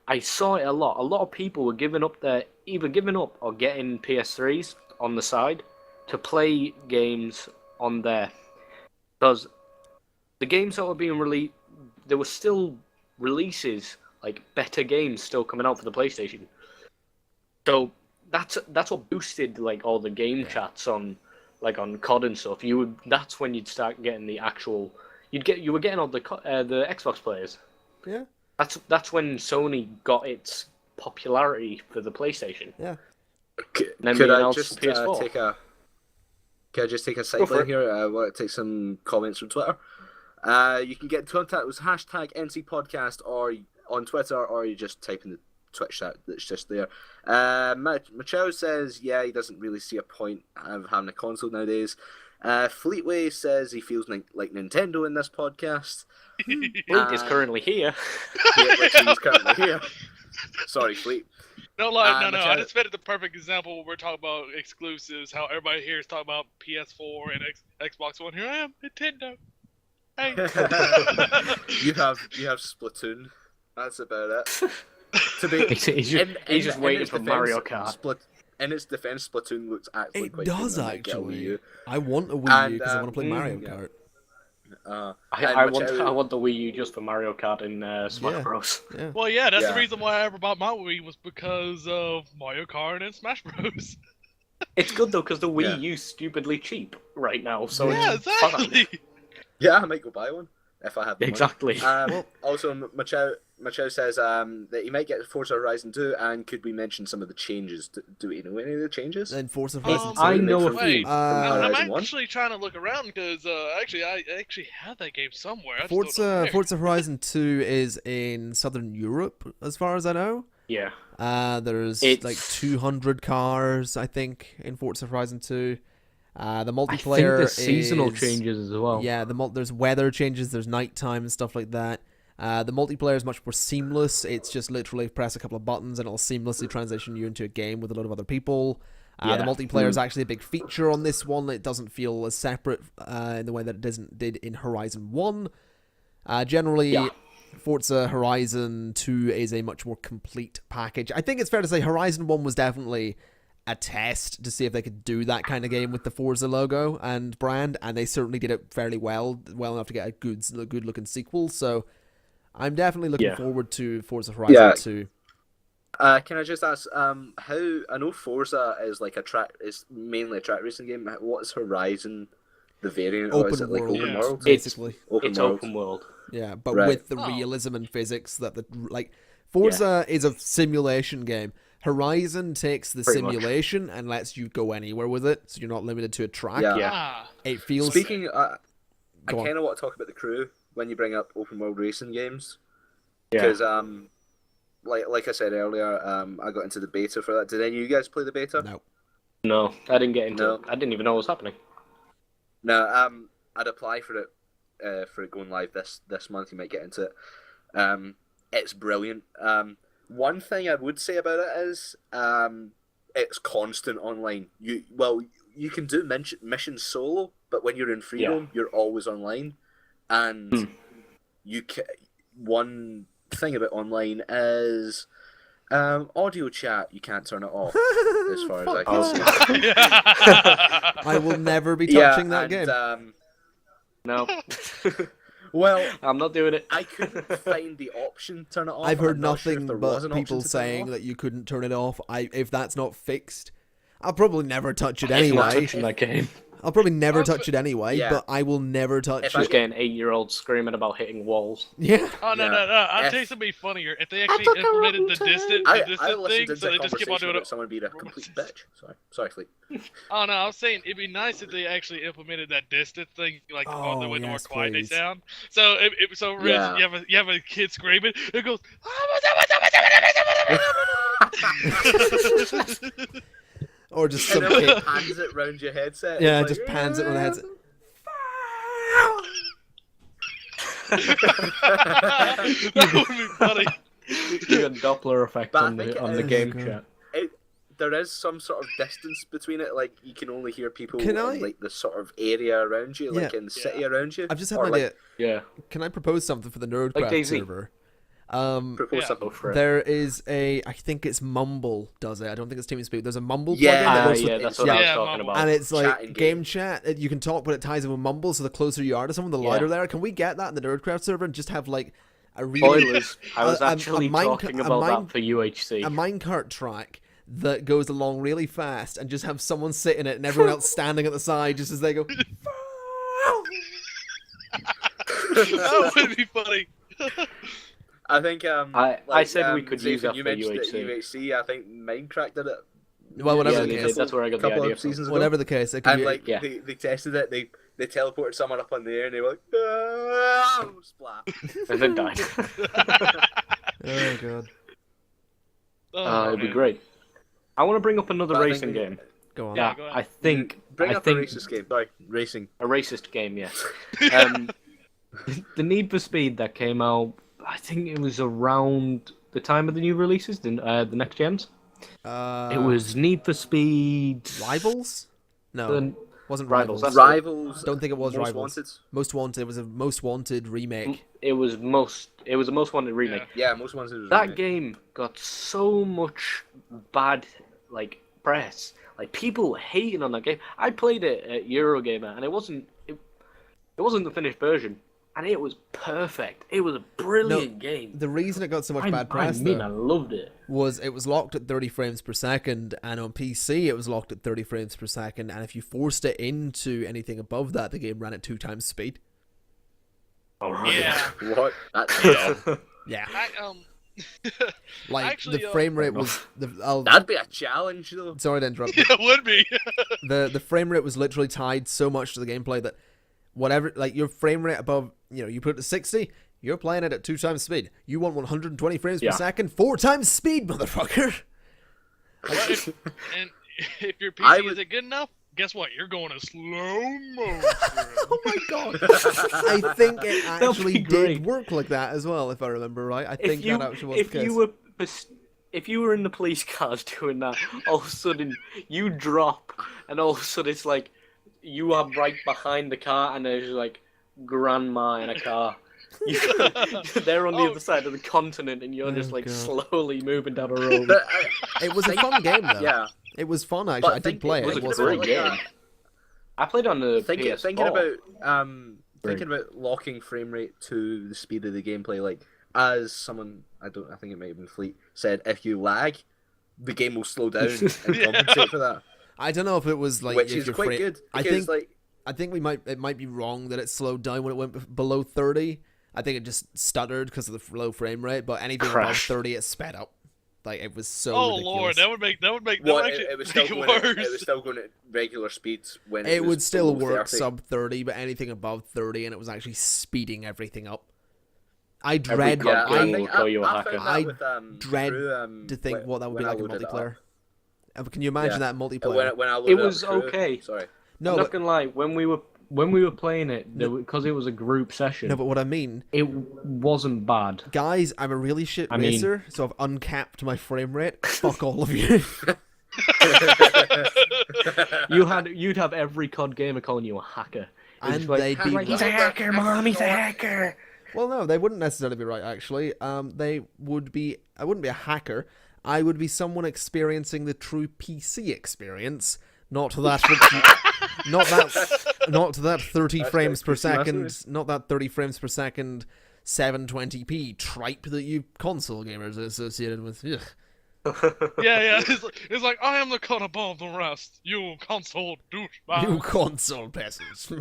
I saw it a lot. A lot of people were either giving up or getting PS3s on the side to play games on there. Because the games that were being released, there were still releases, like better games still coming out for the PlayStation. So that's what boosted like all the game chats on COD and stuff. That's when you'd start getting the actual. You were getting all the Xbox players. Yeah. That's when Sony got its popularity for the PlayStation. Yeah. Could I just take a sideline here? I want to take some comments from Twitter. You can get in contact with #NC Podcast or on Twitter, or you just type in the Twitch chat that's just there. Machado says, he doesn't really see a point of having a console nowadays. Fleetway says he feels like Nintendo in this podcast. Fleet is currently here. He's currently here. Sorry, Fleet. No. I just made it the perfect example when we're talking about exclusives, how everybody here is talking about PS4 and Xbox One. Here I am, Nintendo. Hey. You have Splatoon. That's about it. He's just waiting for Mario Kart. In its defense, Splatoon looks actually quite good. It does actually. I want a Wii U because I want to play Mario Kart. I want the Wii U just for Mario Kart and Smash Bros. Yeah. Well, that's the reason why I ever bought my Wii was because of Mario Kart and Smash Bros. It's good though because the Wii U's stupidly cheap right now. So exactly. Yeah, I might go buy one if I have the exactly. money. Also, Machado says that he might get Forza Horizon 2, and could we mention some of the changes? Do we know any of the changes? In Forza Horizon 2? I know a few. I'm actually trying to look around because I actually have that game somewhere. Forza Horizon 2 is in Southern Europe, as far as I know. Yeah. There's like 200 cars, I think, in Forza Horizon 2. The multiplayer I think there's seasonal changes as well. Yeah, there's weather changes, there's nighttime and stuff like that. The multiplayer is much more seamless. It's just literally press a couple of buttons and it'll seamlessly transition you into a game with a lot of other people. The multiplayer is actually a big feature on this one. It doesn't feel as separate in the way that it did in Horizon 1. Generally, Forza Horizon 2 is a much more complete package. I think it's fair to say Horizon 1 was definitely a test to see if they could do that kind of game with the Forza logo and brand, and they certainly did it fairly well enough to get a good looking sequel. So I'm definitely looking forward to Forza Horizon 2. Can I just ask, how I know Forza is is mainly a track racing game. What is Horizon, the variant? Open is it world, open world? Basically. Open world. Yeah, but with the realism and physics that Forza is a simulation game. Horizon takes the simulation and lets you go anywhere with it, so you're not limited to a track. Yeah. It feels... Speaking, I kind of want to talk about the crew when you bring up open world racing games. Because, like I said earlier, I got into the beta for that. Did any of you guys play the beta? No, I didn't get into it. I didn't even know what was happening. No, I'd apply for it going live this month. You might get into it. It's brilliant. One thing I would say about it is it's constant online. You can do missions solo, but when you're in free roam, you're always online. And one thing about online is audio chat. You can't turn it off, as far as I can see. I will never be touching that game. No. Well, I'm not doing it. I couldn't find the option to turn it off. I've heard nothing but people saying that you couldn't turn it off. If that's not fixed, I'll probably never touch it anyway. That game. I'll probably never touch it anyway, but I will never touch it. Just getting 8-year-olds screaming about hitting walls. Yeah. Oh, no. I'll tell you something funnier. If they actually implemented the distant thing, so they just keep on doing it. Someone being a complete bitch. Sorry, Fleet. Oh, no, I was saying it'd be nice if they actually implemented that distance thing, like on the way the more quiet they sound. So, you have a kid screaming, it goes, or just some kid pans it round your headset. Yeah, it just pans it around the headset. That would be funny. You got Doppler effect on the game chat. There is some sort of distance between it, like you can only hear people in like the sort of area around you, like in the city around you. I've just had an idea. Yeah. Can I propose something for the NerdCraft server? Propose something for it. There is I think it's Mumble does it. I don't think it's TeamSpeak. There's a Mumble plugin. That's what I was talking about. And it's like game chat. You can talk, but it ties in with Mumble, so the closer you are to someone, the louder they are. Can we get that in the NerdCraft server and just have like a really... I was actually talking about that for UHC. A minecart track that goes along really fast and just have someone sit in it and everyone else standing at the side just as they go... That would be funny. I think I said we could use that for UHC. I think Minecraft did it. Well, whatever the case. That's where I got the idea from. Whatever the case. It and they tested it. They teleported someone up in the air and they were like, oh, splat. And then died. Oh, God. It'd be great. I want to bring up another racing game. Go on. Yeah, I think... Bring up a racist game. Sorry, racing. A racist game, yeah. The Need for Speed that came out, I think it was around the time of the new releases, the next gens. It was Need for Speed... Rivals? No, wasn't Rivals. Rivals. Don't think it was Most Rivals. Wanted. Most Wanted. It was a Most Wanted remake. It was a Most Wanted remake. Yeah, Most Wanted was a That remake. game got so much bad press. Like people hating on that game. I played it at Eurogamer and it wasn't the finished version. And it was perfect. It was a brilliant game. The reason it got so much bad press, I loved it. Was it was locked at 30 frames per second, and on PC it was locked at 30 frames per second, and if you forced it into anything above that, the game ran at 2 times speed. Oh, right. Yeah. What? That's dumb. Yeah. Actually, the frame rate was... That'd be a challenge, though. Sorry to interrupt. Yeah, it would be. The frame rate was literally tied so much to the gameplay that whatever, like your frame rate above, you put it to 60, you're playing it at 2 times speed. You want 120 frames per second, 4 times speed, motherfucker. And if your PC isn't good enough, guess what? You're going to slow motion. Oh my god! I think it actually did work like that as well, if I remember right. I think that actually was the case. If you were in the police cars doing that, all of a sudden you drop, and all of a sudden it's like you are right behind the car, and there's like grandma in a car. They're on the other side of the continent, and you're just slowly moving down a road. It was a fun game, though. Yeah, it was fun. Actually, I did play it. It was a great game. I played on the PS4. Thinking about locking frame rate to the speed of the gameplay, like as someone I think it might have been Fleet said, if you lag, the game will slow down and compensate for that. I don't know if it was like which is quite good. I think it might be wrong that it slowed down when it went below 30. I think it just stuttered because of the low frame rate. But anything above 30, it sped up. Like it was so. Oh ridiculous. Lord, that would make it was still going worse. it was still going at regular speeds when it was would still work 30. sub 30, but anything above 30, and it was actually speeding everything up. I dread. I dread to think what that would be like in multiplayer. Can you imagine that in multiplayer? When I it was okay. Sorry. No, I'm not gonna lie. When we were playing it, because it was a group session. No, but what I mean, it wasn't bad. Guys, I'm a really shit racer, so I've uncapped my frame rate. Fuck all of you. You'd have every COD gamer calling you a hacker. And they'd be he's a hacker, Mom, he's a hacker. Well, no, they wouldn't necessarily be right, actually. They would be... I wouldn't be a hacker. I would be someone experiencing the true PC experience, not that 30 frames per second, not that 30 frames per second 720p tripe that you console gamers are associated with. Ugh. Yeah. It's like, I am the cut above the rest. You console douchebag. You console peasants. We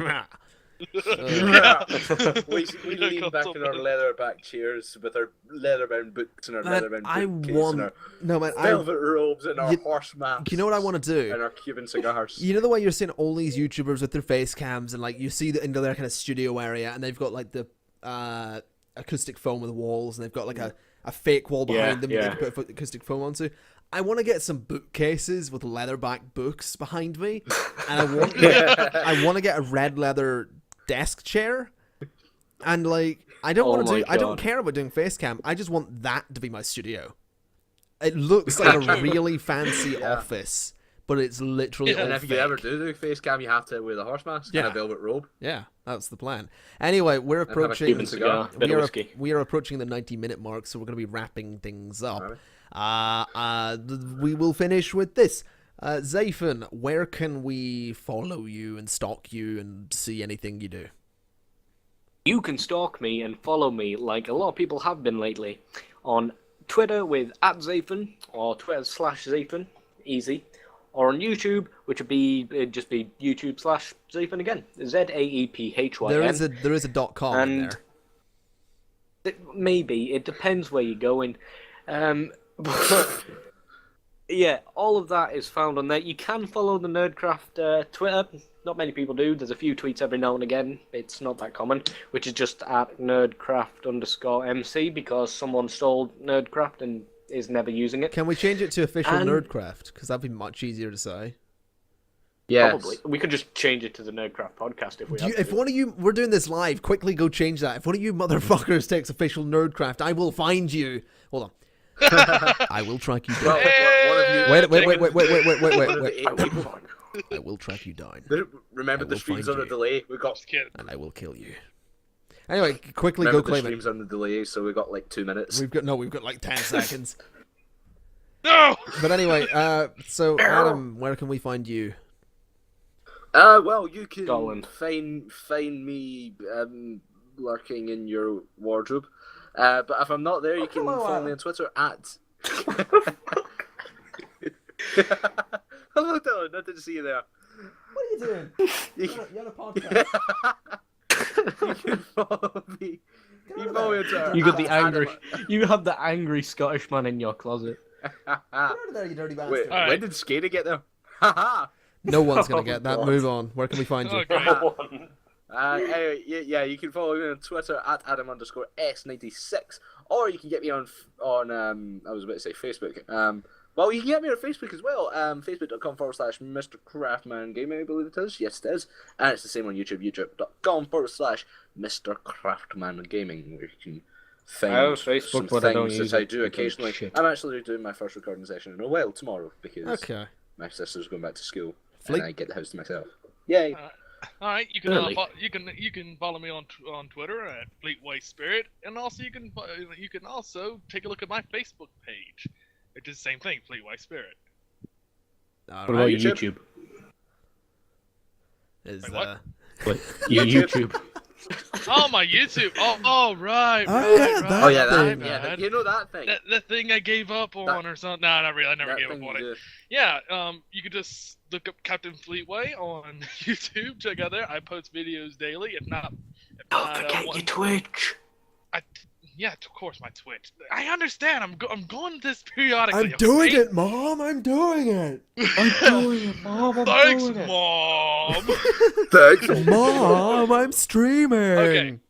lean back in our leatherback chairs with our leather-bound books and our leather-bound bookcase and our velvet robes and our horse masks. You know what I want to do? And our Cuban cigars. You know the way you're seeing all these YouTubers with their face cams and like you see into their kind of studio area and they've got like the acoustic foam with the walls and they've got like a fake wall behind them that they can put acoustic foam onto. I want to get some bookcases with leatherback books behind me, and I want to get a red leather desk chair, and like I don't care about doing face cam. I just want that to be my studio. It looks like a really fancy office, but it's literally. And all if fake. you ever do face cam, you have to wear the horse mask and a velvet robe. Yeah, that's the plan. Anyway, we're approaching. We are approaching the 90-minute mark, so we're going to be wrapping things up. We will finish with this. Zaephyn, where can we follow you and stalk you and see anything you do? You can stalk me and follow me like a lot of people have been lately on Twitter with @Zaephyn or Twitter/Zaephyn, easy, or on YouTube, which would be just be YouTube/Zaephyn again, ZAEPHYN. There is a .com in there. Maybe it depends where you're going. But yeah, all of that is found on there. You can follow the NerdCraft Twitter. Not many people do. There's a few tweets every now and again. It's not that common, which is just @NerdCraft_MC because someone stole NerdCraft and is never using it. Can we change it to official NerdCraft? Because that'd be much easier to say. Yes. Probably. We could just change it to the NerdCraft Podcast if we had to. If one of you, we're doing this live, quickly go change that. If one of you motherfuckers takes official NerdCraft, I will find you. Hold on. I will track you down. Wait. I will track you down. Remember the streams on the delay. We got and I will kill you. Anyway, quickly go claim it. The streams on the delay, so we got like 2 minutes. We've got like 10 seconds. No. But anyway, so Adam, where can we find you? Well, you can find me lurking in your wardrobe. But if I'm not there, you can follow me on Twitter Hello, Dylan. Nice to see you there. What are you doing? You're on a podcast. You can follow me. You follow me on Twitter. You have the angry Scottish man in your closet. Get out of there, you dirty bastard. Wait, when did Skater get there? Haha. No one's gonna get that. Move on. Where can we find you? Anyway, yeah, you can follow me on Twitter @Adam_S96, or you can get me on I was about to say Facebook. Well, you can get me on Facebook as well. Facebook.com/MrCraftMan Gaming, I believe it is. Yes, it is. And it's the same on YouTube. YouTube.com/MrCraftMan Gaming, where you can find Facebook, but I don't use it. I do occasionally. I'm actually doing my first recording session in a while tomorrow because my sister's going back to school and I get the house to myself. Yay! All right, you can follow me on Twitter at Fleetway Spirit, and also you can also take a look at my Facebook page. It's the same thing, Fleetway Spirit. What about YouTube? YouTube. Oh, my YouTube. Oh, right. That you know that thing. That thing I gave up on or something. No, not really. I never gave up on it. Yeah, you could just look up Captain Fleetway on YouTube. Check out there. I post videos daily. If not forget your Twitch. Yeah, of course, my Twitch. I understand. I'm going this periodically. I'm doing it, Mom. I'm doing it. I'm doing it, Mom. Thanks, Mom. Thanks, Mom. I'm streaming.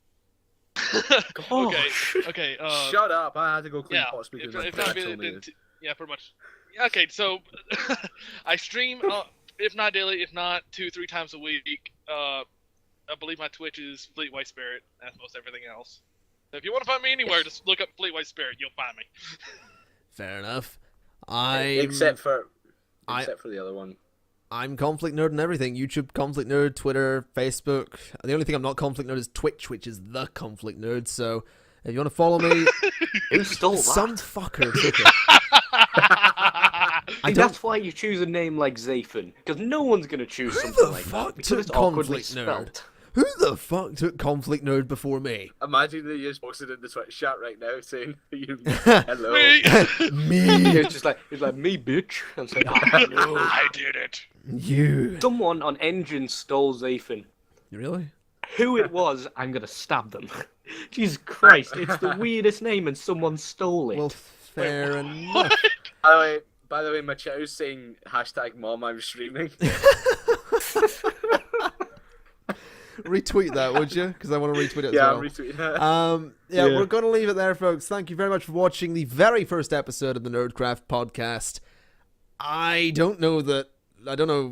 Okay. Shut up! I had to go clean yeah. pot speakers. Yeah, pretty much. Okay, so I stream. If not daily, if not 2-3 times a week. I believe my Twitch is Fleetway Spirit, as most everything else. If you want to find me anywhere, just look up Fleetway Spirit. You'll find me. Fair enough. Except for the other one. I'm Conflict Nerd and everything. YouTube Conflict Nerd, Twitter, Facebook. The only thing I'm not Conflict Nerd is Twitch, which is the Conflict Nerd. So if you want to follow me, who stole that? Some fucker took it. That's why you choose a name like Zaephyn, because no one's gonna choose something like that. Because it's awkwardly spelled. Who the fuck took Conflict Nerd before me? Imagine that you just posted in the Twitch chat right now saying, hello. Me. It's like, me, bitch. And say, no. I did it. You. Someone on Engine stole Zaephyn. Really? Who it was, I'm gonna stab them. Jesus Christ, it's the weirdest name and someone stole it. Well, fair enough. By the way, my chat is saying #Mom, I'm streaming. Retweet that, would you? Because I want to retweet it as well. Yeah, retweet that. Yeah, we're going to leave it there, folks. Thank you very much for watching the very first episode of the NerdCraft Podcast. I don't know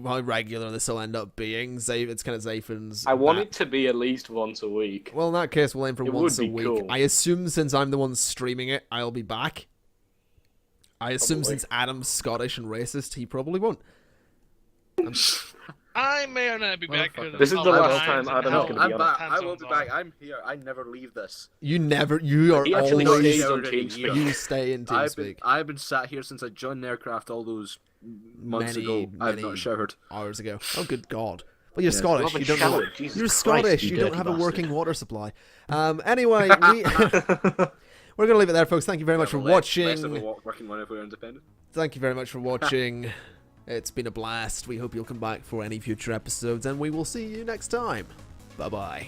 how regular this will end up being. It's kind of Zaephyn's. I want it to be at least once a week. Well, in that case, we'll aim for once a week. Cool. I assume since I'm the one streaming it, I'll be back. I assume since Adam's Scottish and racist, he probably won't. I may or not be back. This is the last time Adam's going to be I'm on. back. I will be back. I'm here. I never leave this. You are He actually always stays on TeamSpeak. You stay in TeamSpeak. I've been sat here since I joined NerdCraft all those months ago. I've not showered. Hours ago. Oh, good God. Well, you're Scottish. You don't know. You're Scottish. You don't have a working water supply. Anyway, we're going to leave it there, folks. Thank you very much for watching. Less of a working one if we're independent. Thank you very much for watching. It's been a blast. We hope you'll come back for any future episodes, and we will see you next time. Bye-bye.